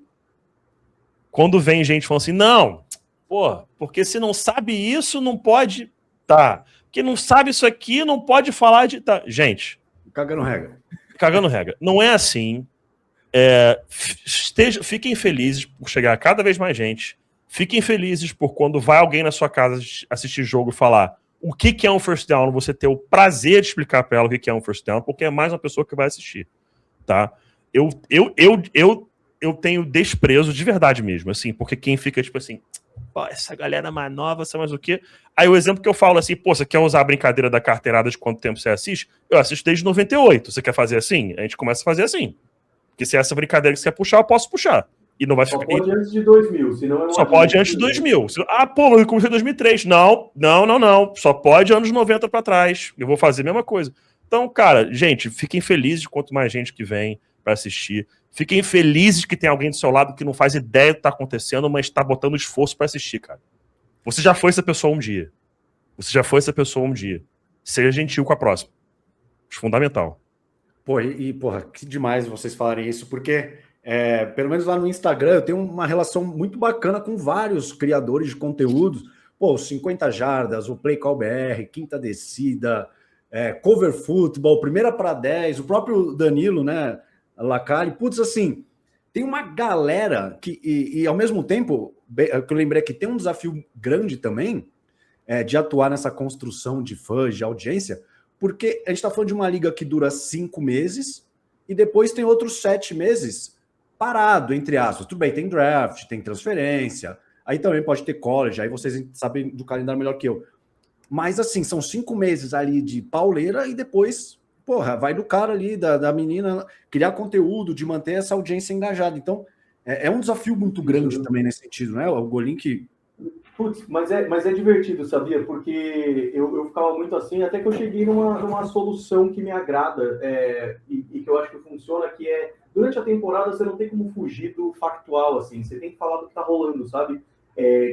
quando vem gente falando assim, não, pô, porque se não sabe isso, não pode. Tá. Porque não sabe isso aqui, não pode falar de. Tá. Gente. Cagando regra. Cagando regra. Não é assim. Fiquem felizes por chegar a cada vez mais gente. Fiquem felizes por quando vai alguém na sua casa assistir jogo e falar o que é um first down, você ter o prazer de explicar para ela o que é um first down, porque é mais uma pessoa que vai assistir. Tá? Eu tenho desprezo de verdade mesmo, assim, porque quem fica tipo assim, pô, essa galera mais nova, sabe mais o quê? Aí o exemplo que eu falo assim, pô, você quer usar a brincadeira da carteirada de quanto tempo você assiste? Eu assisto desde 98. Você quer fazer assim? A gente começa a fazer assim. Porque se essa brincadeira que você quer puxar, eu posso puxar. E não vai Só ficar. Pode antes de 2000, senão Só pode antes de 2000. Ah, pô, mas eu comecei em 2003. Não. Só pode anos 90 pra trás. Eu vou fazer a mesma coisa. Então, cara, gente, fiquem felizes quanto mais gente que vem pra assistir. Fiquem felizes que tem alguém do seu lado que não faz ideia do que tá acontecendo, mas tá botando esforço pra assistir, cara. Você já foi essa pessoa um dia. Seja gentil com a próxima. Fundamental. Pô, porra, que demais vocês falarem isso, porque pelo menos lá no Instagram eu tenho uma relação muito bacana com vários criadores de conteúdos. Pô, 50 Jardas, o Play Call BR, Quinta Descida, Cover Football, Primeira para 10, o próprio Danilo, né, Lacalle. Putz, assim, tem uma galera que, e ao mesmo tempo, que eu lembrei que tem um desafio grande também, de atuar nessa construção de fãs, de audiência, porque a gente está falando de uma liga que dura 5 meses e depois tem outros 7 meses parado, entre aspas. Tudo bem, tem draft, tem transferência, aí também pode ter college, aí vocês sabem do calendário melhor que eu. Mas, assim, são 5 meses ali de pauleira e depois, porra, vai do cara ali, da menina, criar conteúdo, de manter essa audiência engajada. Então, é um desafio muito grande também nesse sentido, né? O Golim que... Putz, mas é divertido, sabia? Porque eu ficava muito assim, até que eu cheguei numa solução que me agrada e que eu acho que funciona, que durante a temporada você não tem como fugir do factual, assim, você tem que falar do que tá rolando, sabe?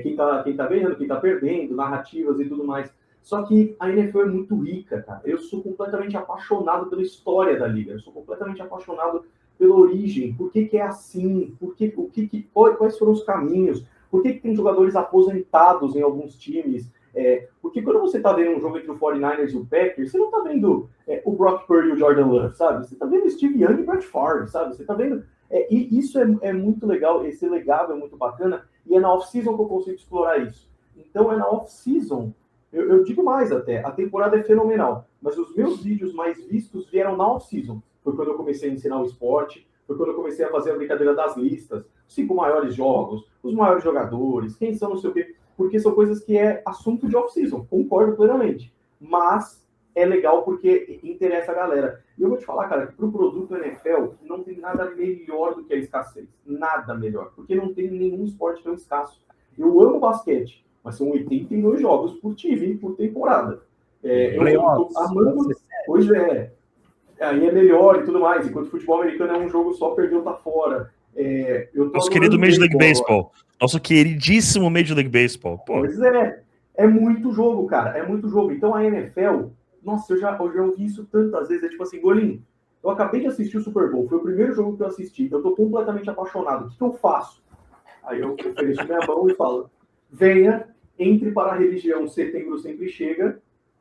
Quem tá ganhando, quem tá perdendo, narrativas e tudo mais. Só que a NFL é muito rica, cara. Eu sou completamente apaixonado pela história da liga, eu sou completamente apaixonado pela origem, por que é assim, quais foram os caminhos, por que tem jogadores aposentados em alguns times? Porque quando você está vendo um jogo entre o 49ers e o Packers, você não está vendo o Brock Purdy e o Jordan Love, sabe? Você está vendo Steve Young e Brett Favre, sabe? Você está vendo... e isso é muito legal, esse legado é muito bacana, e é na off-season que eu consigo explorar isso. Então é na off-season, eu digo mais até, a temporada é fenomenal, mas os meus vídeos mais vistos vieram na off-season. Foi quando eu comecei a ensinar o esporte, foi quando eu comecei a fazer a brincadeira das listas, os 5 maiores jogos, os maiores jogadores, quem são, não sei o quê, porque são coisas que é assunto de off-season, concordo plenamente, mas é legal porque interessa a galera. E eu vou te falar, cara, que pro produto NFL não tem nada melhor do que a escassez, nada melhor, porque não tem nenhum esporte tão escasso. Eu amo basquete, mas são 82 jogos por time, por temporada. Eu tô amando, pois aí é melhor e tudo mais, enquanto o futebol americano é um jogo só, perdeu, tá fora. Nosso querido Major League Baseball. Nosso queridíssimo Major League Baseball. Pô. Pois é muito jogo, cara, é muito jogo. Então a NFL, nossa, eu já ouvi isso tantas vezes, tipo assim, Golim, eu acabei de assistir o Super Bowl, foi o primeiro jogo que eu assisti, eu tô completamente apaixonado, o que eu faço? Aí eu ofereço minha mão e falo, venha, entre para a religião, setembro sempre chega,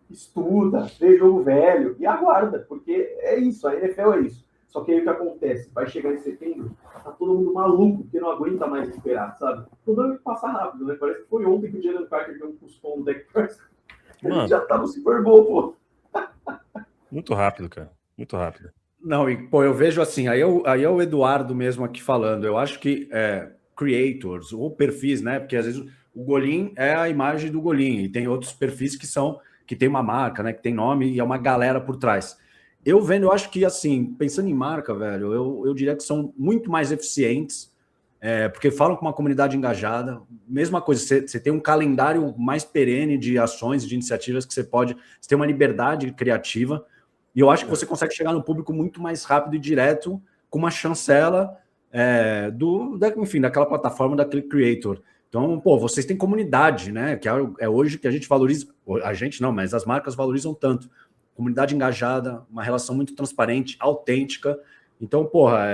estuda, vê jogo velho e aguarda, porque é isso, a NFL é isso. Só que aí o que acontece? Vai chegar em setembro, tá todo mundo maluco, porque não aguenta mais esperar, sabe? O problema é que passa rápido, né? Parece que foi ontem que o Jalen Carter deu um custão no Dak Prescott. A gente já tá no Super Bowl, pô. Muito rápido, cara. Muito rápido. Não, e pô, eu vejo assim, aí é o Eduardo mesmo aqui falando, eu acho que creators, ou perfis, né? Porque às vezes o Golim é a imagem do Golim, e tem outros perfis que tem uma marca, né? Que tem nome e é uma galera por trás. Eu acho que, assim, pensando em marca, velho, eu diria que são muito mais eficientes, porque falam com uma comunidade engajada. Mesma coisa, você tem um calendário mais perene de ações, de iniciativas que você tem uma liberdade criativa. E eu acho que você consegue chegar no público muito mais rápido e direto com uma chancela enfim, daquela plataforma, daquele creator. Então, pô, vocês têm comunidade, né? Que é hoje que a gente valoriza. A gente não, mas as marcas valorizam tanto. Comunidade engajada, uma relação muito transparente, autêntica. Então, porra,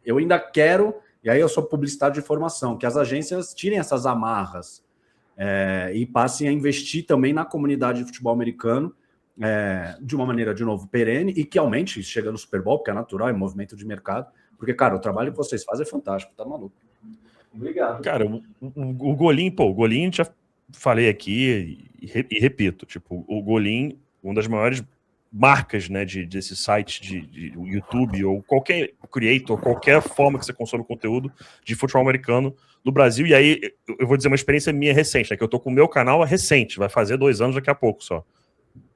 eu ainda quero, e aí eu sou publicitário de formação, que as agências tirem essas amarras e passem a investir também na comunidade de futebol americano de uma maneira, de novo, perene, e que aumente, chega no Super Bowl, porque é natural, é movimento de mercado. Porque, cara, o trabalho que vocês fazem é fantástico, tá maluco. Obrigado. Cara, o Golim, o Golim já falei aqui e repito, tipo, o Golim, uma das maiores marcas, né, desse site de YouTube ou qualquer creator, qualquer forma que você consome conteúdo de futebol americano no Brasil. E aí, eu vou dizer uma experiência minha recente, né, que eu tô com o meu canal recente, vai fazer 2 anos daqui a pouco só.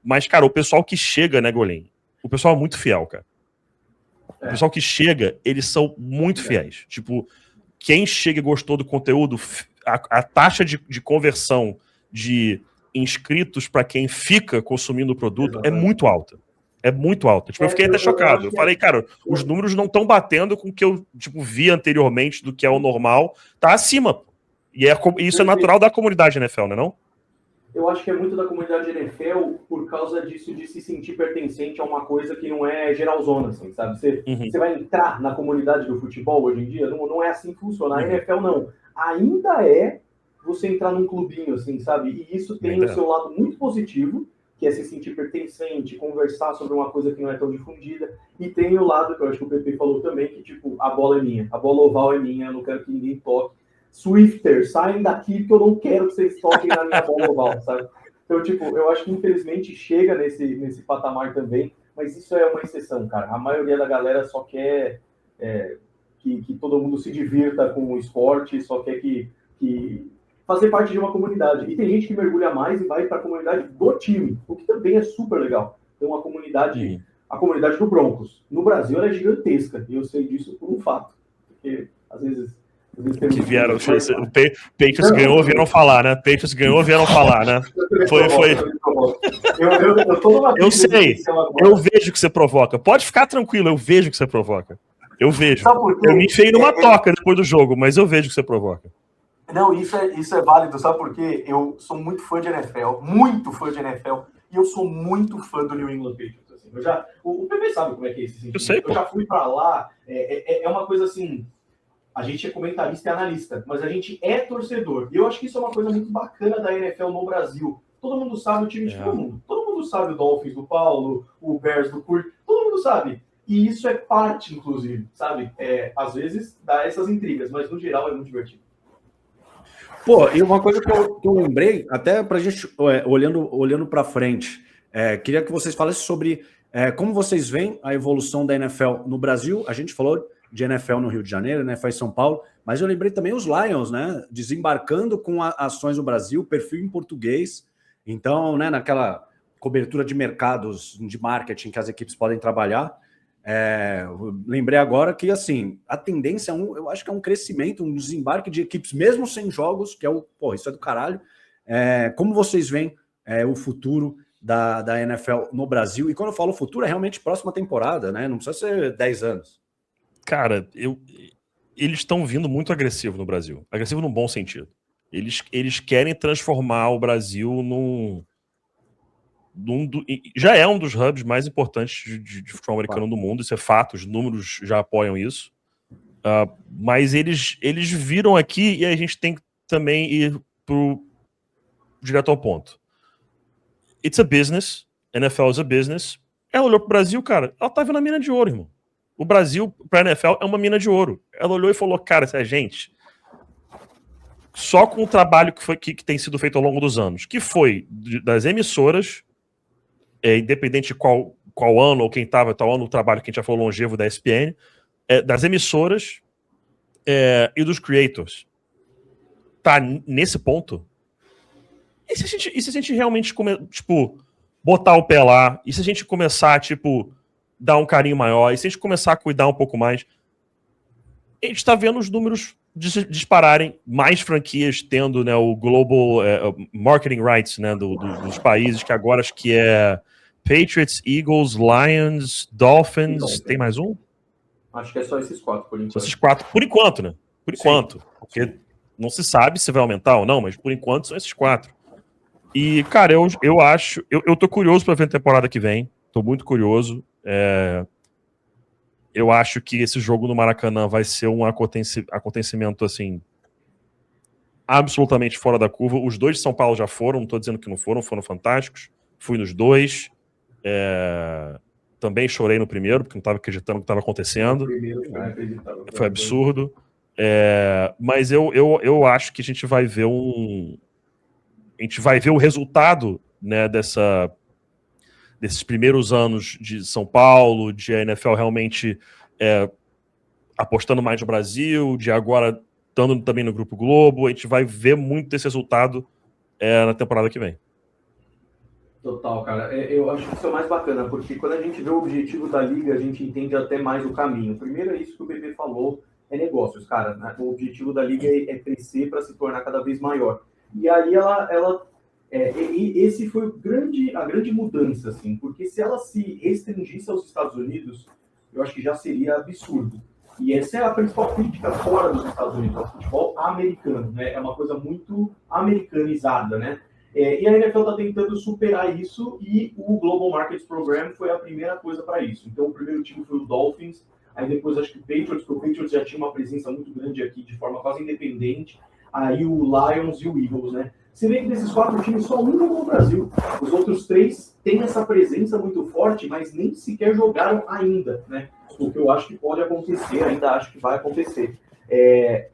Mas, cara, o pessoal que chega, né, Golim, o pessoal é muito fiel, cara. O pessoal que chega, eles são muito fiéis. Tipo, quem chega e gostou do conteúdo, a taxa de conversão de inscritos para quem fica consumindo o produto é muito alta. É muito alta. Tipo, eu fiquei até chocado. Eu falei, cara, os números não estão batendo com o que eu vi anteriormente do que é o normal. Tá acima. E isso é natural da comunidade NFL, né, não? Eu acho que é muito da comunidade NFL por causa disso de se sentir pertencente a uma coisa que não é geralzona, assim, sabe? Você vai entrar na comunidade do futebol hoje em dia, não é assim que funciona. A NFL não. Ainda é você entrar num clubinho, assim, sabe? E isso tem o seu lado muito positivo, que é se sentir pertencente, conversar sobre uma coisa que não é tão difundida. E tem o lado, que eu acho que o Pepe falou também, que, tipo, a bola é minha. A bola oval é minha, eu não quero que ninguém toque. Swifter, saem daqui porque eu não quero que vocês toquem na minha bola oval, sabe? Então, tipo, eu acho que infelizmente chega nesse patamar também, mas isso é uma exceção, cara. A maioria da galera só quer que todo mundo se divirta com o esporte, só quer que fazer parte de uma comunidade. E tem gente que mergulha mais e vai para a comunidade do time, o que também é super legal. Tem uma comunidade, a comunidade do Broncos. No Brasil ela é gigantesca, e eu sei disso por um fato, porque às vezes que vieram, o Patriots ganhou, vieram falar, né? Patriots ganhou, vieram falar, né? Foi. Eu sei, eu vejo que você provoca. Pode ficar tranquilo, eu vejo que você provoca. Eu vejo. Eu me enfiei numa toca depois do jogo, mas eu vejo que você provoca. Não, isso é válido, sabe por quê? Eu sou muito fã de NFL, e eu sou muito fã do New England Patriots. Assim. O Pepe sabe como é que é esse sentimento. Eu sei, eu já fui pra lá, é uma coisa assim. A gente é comentarista e analista, mas a gente é torcedor. E eu acho que isso é uma coisa muito bacana da NFL no Brasil. Todo mundo sabe o time de todo mundo. Todo mundo sabe o Dolphins do Paulo, o Bears do Kurt. Todo mundo sabe. E isso é parte, inclusive, sabe? Às vezes dá essas intrigas, mas no geral é muito divertido. Pô, e uma coisa que eu lembrei, até pra gente, olhando para frente, queria que vocês falassem sobre como vocês veem a evolução da NFL no Brasil. A gente falou de NFL no Rio de Janeiro, NFL em São Paulo, mas eu lembrei também os Lions, né, desembarcando com ações no Brasil, perfil em português, então, né, naquela cobertura de mercados, de marketing que as equipes podem trabalhar. Lembrei agora que, assim, a tendência eu acho que é um crescimento, um desembarque de equipes, mesmo sem jogos, que isso é do caralho. Como vocês veem o futuro da NFL no Brasil? E quando eu falo futuro, é realmente próxima temporada, né? Não precisa ser 10 anos. Cara, eles estão vindo muito agressivo no Brasil. Agressivo num bom sentido. Eles querem transformar o Brasil já é um dos hubs mais importantes de futebol americano do mundo. Isso é fato, os números já apoiam isso. Mas eles viram aqui e a gente tem que também ir direto ao ponto. It's a business. NFL is a business. Ela olhou pro Brasil, cara, ela tá vendo a mina de ouro, irmão. O Brasil, para a NFL, é uma mina de ouro. Ela olhou e falou, cara, essa gente, só com o trabalho que tem sido feito ao longo dos anos, que foi das emissoras, independente de qual ano ou quem estava, tal ano, o trabalho que a gente já falou longevo da ESPN, das emissoras e dos creators, tá nesse ponto. E se a gente realmente, botar o pé lá, e se a gente começar, dar um carinho maior, e se a gente começar a cuidar um pouco mais, a gente está vendo os números dispararem, mais franquias tendo, né, o Global Marketing Rights, né, dos países, que agora acho que é Patriots, Eagles, Lions, Dolphins. Tem mais um? Acho que é só esses 4, por enquanto. Só esses 4, por enquanto, né? Por enquanto. Porque não se sabe se vai aumentar ou não, mas por enquanto são esses 4. E, cara, eu acho... Eu tô curioso pra ver a temporada que vem. Tô muito curioso. Eu acho que esse jogo no Maracanã vai ser um acontecimento, assim, absolutamente fora da curva. Os 2 de São Paulo já foram, não tô dizendo que não foram fantásticos. Fui nos 2. Também chorei no primeiro, porque não estava acreditando no que estava acontecendo. Foi absurdo. Mas eu acho que a gente vai ver o resultado, né, desses primeiros anos de São Paulo, de a NFL realmente apostando mais no Brasil, de agora estando também no Grupo Globo. A gente vai ver muito desse resultado na temporada que vem. Total, cara. Eu acho que isso é o mais bacana, porque quando a gente vê o objetivo da liga, a gente entende até mais o caminho. Primeiro é isso que o Bebê falou, é negócios, cara. Né? O objetivo da liga é crescer para se tornar cada vez maior. E aí esse foi a grande mudança, assim, porque se ela se restringisse aos Estados Unidos, eu acho que já seria absurdo. E essa é a principal crítica fora dos Estados Unidos, ao futebol americano, né? É uma coisa muito americanizada, né? E a NFL está tentando superar isso e o Global Markets Program foi a primeira coisa para isso. Então, o primeiro time foi o Dolphins, aí depois acho que o Patriots, porque o Patriots já tinha uma presença muito grande aqui, de forma quase independente, aí o Lions e o Eagles, né? Você vê que desses 4 times, só um jogou no Brasil. Os outros 3 têm essa presença muito forte, mas nem sequer jogaram ainda, né? O que eu acho que pode acontecer, ainda acho que vai acontecer.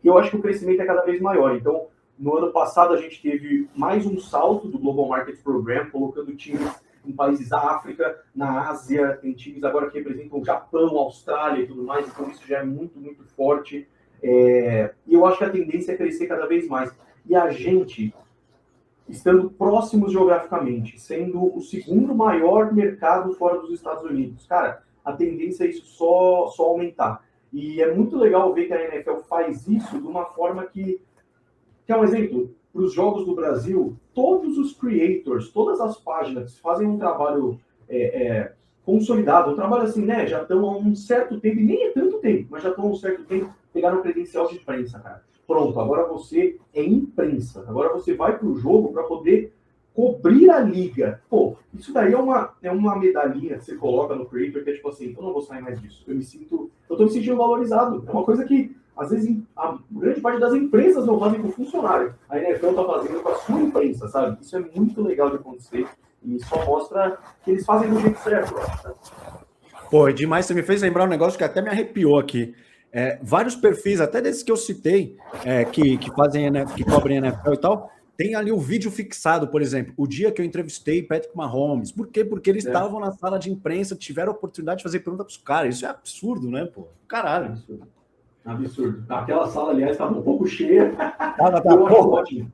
Eu acho que o crescimento é cada vez maior. Então, no ano passado, a gente teve mais um salto do Global Markets Program, colocando times em países da África, na Ásia, tem times agora que representam o Japão, Austrália e tudo mais, então isso já é muito, muito forte. E eu acho que a tendência é crescer cada vez mais. E a gente, estando próximos geograficamente, sendo o segundo maior mercado fora dos Estados Unidos, cara, a tendência é isso só aumentar. E é muito legal ver que a NFL faz isso de uma forma que é um exemplo, para os jogos do Brasil, todos os creators, todas as páginas fazem um trabalho consolidado, um trabalho assim, né, já estão há um certo tempo, e nem é tanto tempo, mas já estão há um certo tempo, pegaram credencial de imprensa, cara. Pronto, agora você é imprensa, agora você vai para o jogo para poder cobrir a liga. Pô, isso daí é uma medalhinha que você coloca no creator, que é tipo assim, eu não vou sair mais disso, eu tô me sentindo valorizado, é uma coisa que às vezes, a grande parte das empresas não fazem com o funcionário. A NFL está fazendo com a sua imprensa, sabe? Isso é muito legal de acontecer e só mostra que eles fazem do jeito certo. Né? Pô, é demais. Você me fez lembrar um negócio que até me arrepiou aqui. Vários perfis, até desses que eu citei, que cobrem NFL e tal, tem ali o vídeo fixado, por exemplo, o dia que eu entrevistei Patrick Mahomes. Por quê? Porque eles estavam na sala de imprensa, tiveram a oportunidade de fazer pergunta para os caras. Isso é absurdo, né, pô? Caralho. Absurdo. Aquela sala, aliás, estava um pouco cheia. Tá eu acho ótimo.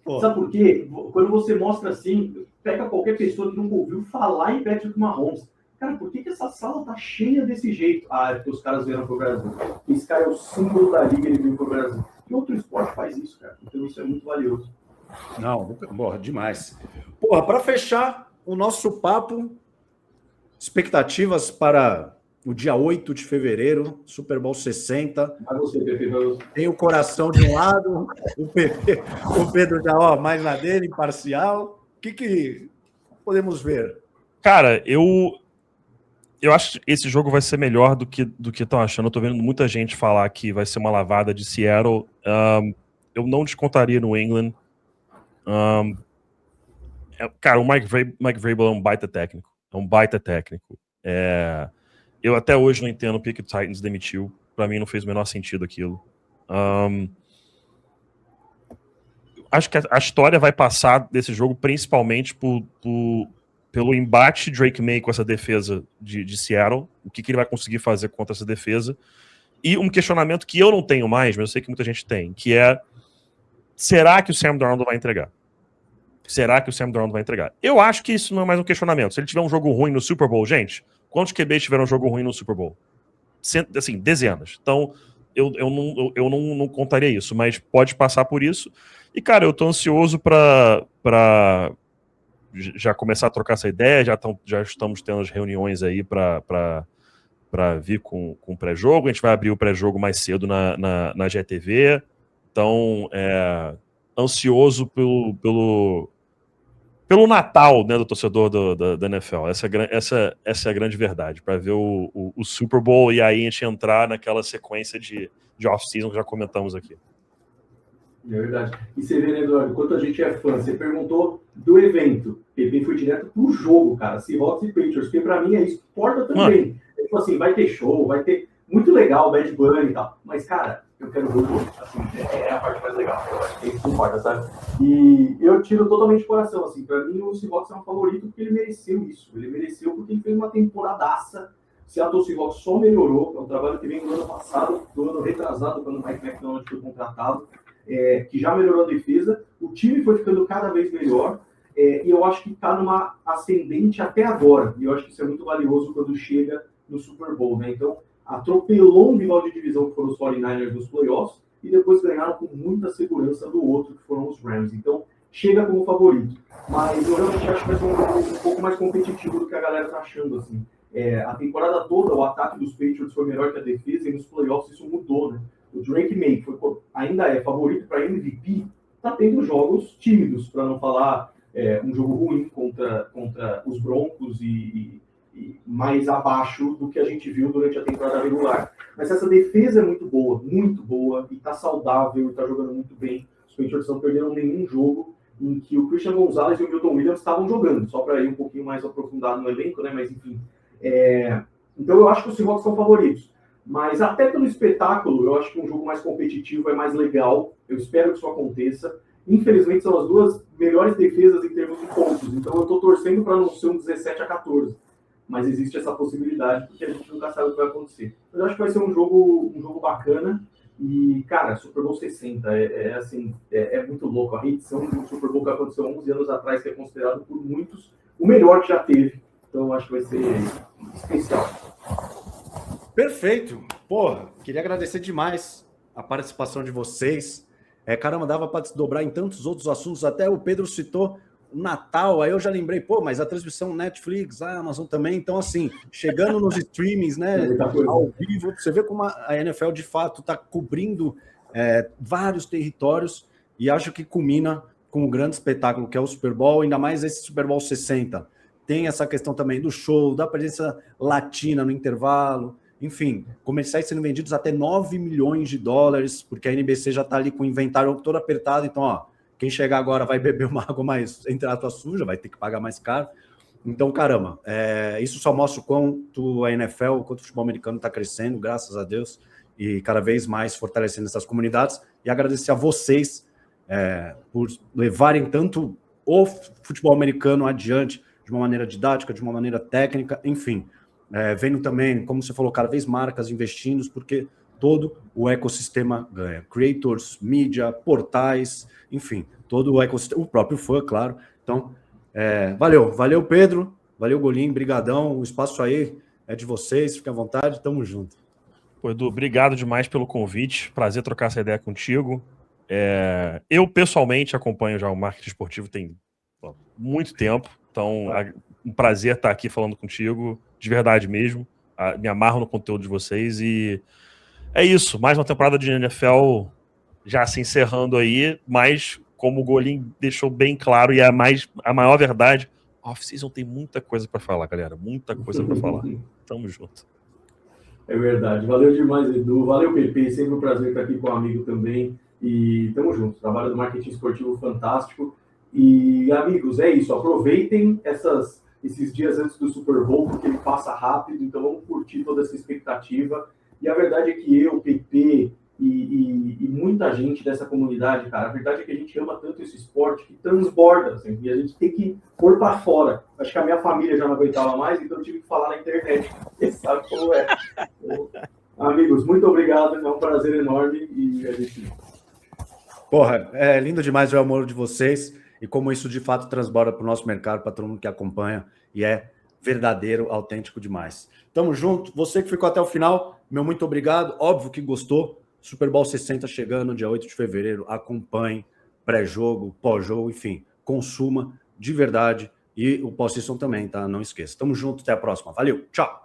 Pô. Sabe por quê? Quando você mostra assim, pega qualquer pessoa que nunca ouviu falar em Patrick Mahomes. Cara, por que essa sala tá cheia desse jeito? É porque os caras vieram pro Brasil. Esse cara é o símbolo da liga, ele veio pro Brasil. Que outro esporte faz isso, cara? Então isso é muito valioso. Não, porra, demais. Porra, para fechar o nosso papo, expectativas para o dia 8 de fevereiro, Super Bowl 60. Tem o coração de um lado, o Pedro já mais na dele, imparcial. O que podemos ver? Cara, eu acho que esse jogo vai ser melhor do que estão achando. Eu tô vendo muita gente falar que vai ser uma lavada de Seattle. Eu não descontaria no England. Cara, o Mike Vrabel é um baita técnico. Eu até hoje não entendo porque o Titans demitiu. Pra mim não fez o menor sentido aquilo. Acho que a história vai passar desse jogo principalmente pelo embate Drake May com essa defesa de Seattle. O que ele vai conseguir fazer contra essa defesa. E um questionamento que eu não tenho mais, mas eu sei que muita gente tem, que é: será que o Sam Darnold vai entregar? Eu acho que isso não é mais um questionamento. Se ele tiver um jogo ruim no Super Bowl, gente, quantos QBs tiveram um jogo ruim no Super Bowl? Assim, dezenas. Então, eu não contaria isso, mas pode passar por isso. E, cara, eu tô ansioso pra já começar a trocar essa ideia, já estamos tendo as reuniões aí para vir com o pré-jogo. A gente vai abrir o pré-jogo mais cedo na GTV. Então, ansioso pelo Natal, né, do torcedor da NFL. Essa é a grande verdade, para ver o Super Bowl e aí a gente entrar naquela sequência de off-season que já comentamos aqui. É verdade. E você vê, né, Eduardo, quanto a gente é fã. Você perguntou do evento. PP foi direto pro jogo, cara. Seahawks e Patriots, porque pra mim é isso. Porta também. É tipo assim, vai ter show, vai ter... Muito legal, Bad Bunny e tal. Mas, cara, eu quero ver o jogo. Assim, é a parte mais legal. Eu acho que isso importa, sabe? E eu tiro totalmente de coração, assim. Pra mim, o Seahawks é um favorito porque ele mereceu isso. Ele mereceu porque ele fez uma temporadaça. Seattle Seahawks só melhorou. É um trabalho que vem do ano passado, do ano retrasado, quando o Mike McDonald foi contratado. Que já melhorou a defesa, o time foi ficando cada vez melhor, e eu acho que está numa ascendente até agora, e eu acho que isso é muito valioso quando chega no Super Bowl, né? Então, atropelou um rival de divisão que foram os 49ers nos playoffs, e depois ganharam com muita segurança do outro, que foram os Rams. Então, chega como favorito, mas eu realmente acho que vai ser um jogo um pouco mais competitivo do que a galera está achando, assim. A temporada toda, o ataque dos Patriots foi melhor que a defesa, e nos playoffs isso mudou, né? O Drake May, que ainda é favorito para MVP, está tendo jogos tímidos, para não falar um jogo ruim contra os Broncos e mais abaixo do que a gente viu durante a temporada regular. Mas essa defesa é muito boa, e está saudável, e está jogando muito bem. Os Patriots não perderam nenhum jogo em que o Christian Gonzalez e o Milton Williams estavam jogando, só para ir um pouquinho mais aprofundado no elenco, né? Mas enfim. Então eu acho que os Seahawks são favoritos. Mas até pelo espetáculo, eu acho que um jogo mais competitivo é mais legal. Eu espero que isso aconteça. Infelizmente, são as duas melhores defesas em termos de pontos. Então, eu estou torcendo para não ser um 17-14. Mas existe essa possibilidade, porque a gente nunca sabe o que vai acontecer. Mas eu acho que vai ser um jogo bacana. E, cara, Super Bowl 60 é muito louco. A reedição do Super Bowl que aconteceu 11 anos atrás, que é considerado por muitos o melhor que já teve. Então, eu acho que vai ser especial. Perfeito. Porra, queria agradecer demais a participação de vocês. Caramba, dava para desdobrar em tantos outros assuntos. Até o Pedro citou o Natal. Aí eu já lembrei, mas a transmissão Netflix, a Amazon também. Então, assim, chegando nos streamings, né, ao vivo, você vê como a NFL, de fato, está cobrindo vários territórios e acho que culmina com um grande espetáculo, que é o Super Bowl, ainda mais esse Super Bowl 60. Tem essa questão também do show, da presença latina no intervalo. Enfim, comerciais sendo vendidos até 9 milhões de dólares, porque a NBC já está ali com o inventário todo apertado. Então, quem chegar agora vai beber uma água mais, entre aspas, suja, vai ter que pagar mais caro. Então, caramba, isso só mostra o quanto a NFL, o quanto o futebol americano está crescendo, graças a Deus, e cada vez mais fortalecendo essas comunidades. E agradecer a vocês por levarem tanto o futebol americano adiante, de uma maneira didática, de uma maneira técnica, enfim. Vendo também, como você falou, cada vez marcas investindo, porque todo o ecossistema ganha. Creators, mídia, portais, enfim, todo o ecossistema, o próprio fã, claro. Então, valeu Pedro, valeu Golim, brigadão, o espaço aí é de vocês, fiquem à vontade, tamo junto. Pô, Edu, obrigado demais pelo convite, prazer trocar essa ideia contigo. Eu, pessoalmente, acompanho já o marketing esportivo tem muito tempo, então um prazer estar aqui falando contigo, de verdade mesmo. Me amarro no conteúdo de vocês e é isso. Mais uma temporada de NFL já se encerrando aí, mas como o Golim deixou bem claro e a maior verdade, off-season tem muita coisa para falar, galera. Muita coisa para falar. Tamo junto. É verdade. Valeu demais, Edu. Valeu, PP. Sempre um prazer estar aqui com o amigo também. E tamo junto. Trabalho do marketing esportivo fantástico. E, amigos, é isso. Aproveitem esses dias antes do Super Bowl, porque ele passa rápido, então vamos curtir toda essa expectativa. E a verdade é que eu, PP e muita gente dessa comunidade, cara, a verdade é que a gente ama tanto esse esporte que transborda, assim, e a gente tem que pôr para fora. Acho que a minha família já não aguentava mais, então eu tive que falar na internet. Você sabe como é. Então, amigos, muito obrigado, é um prazer enorme e a gente... Porra, é lindo demais ver o amor de vocês. E como isso de fato transborda para o nosso mercado, para todo mundo que acompanha, e é verdadeiro, autêntico demais. Tamo junto. Você que ficou até o final, meu muito obrigado. Óbvio que gostou. Super Bowl 60 chegando, dia 8 de fevereiro. Acompanhe, pré-jogo, pós-jogo, enfim. Consuma de verdade E o post-season também, tá? Não esqueça. Tamo junto, até a próxima. Valeu, tchau!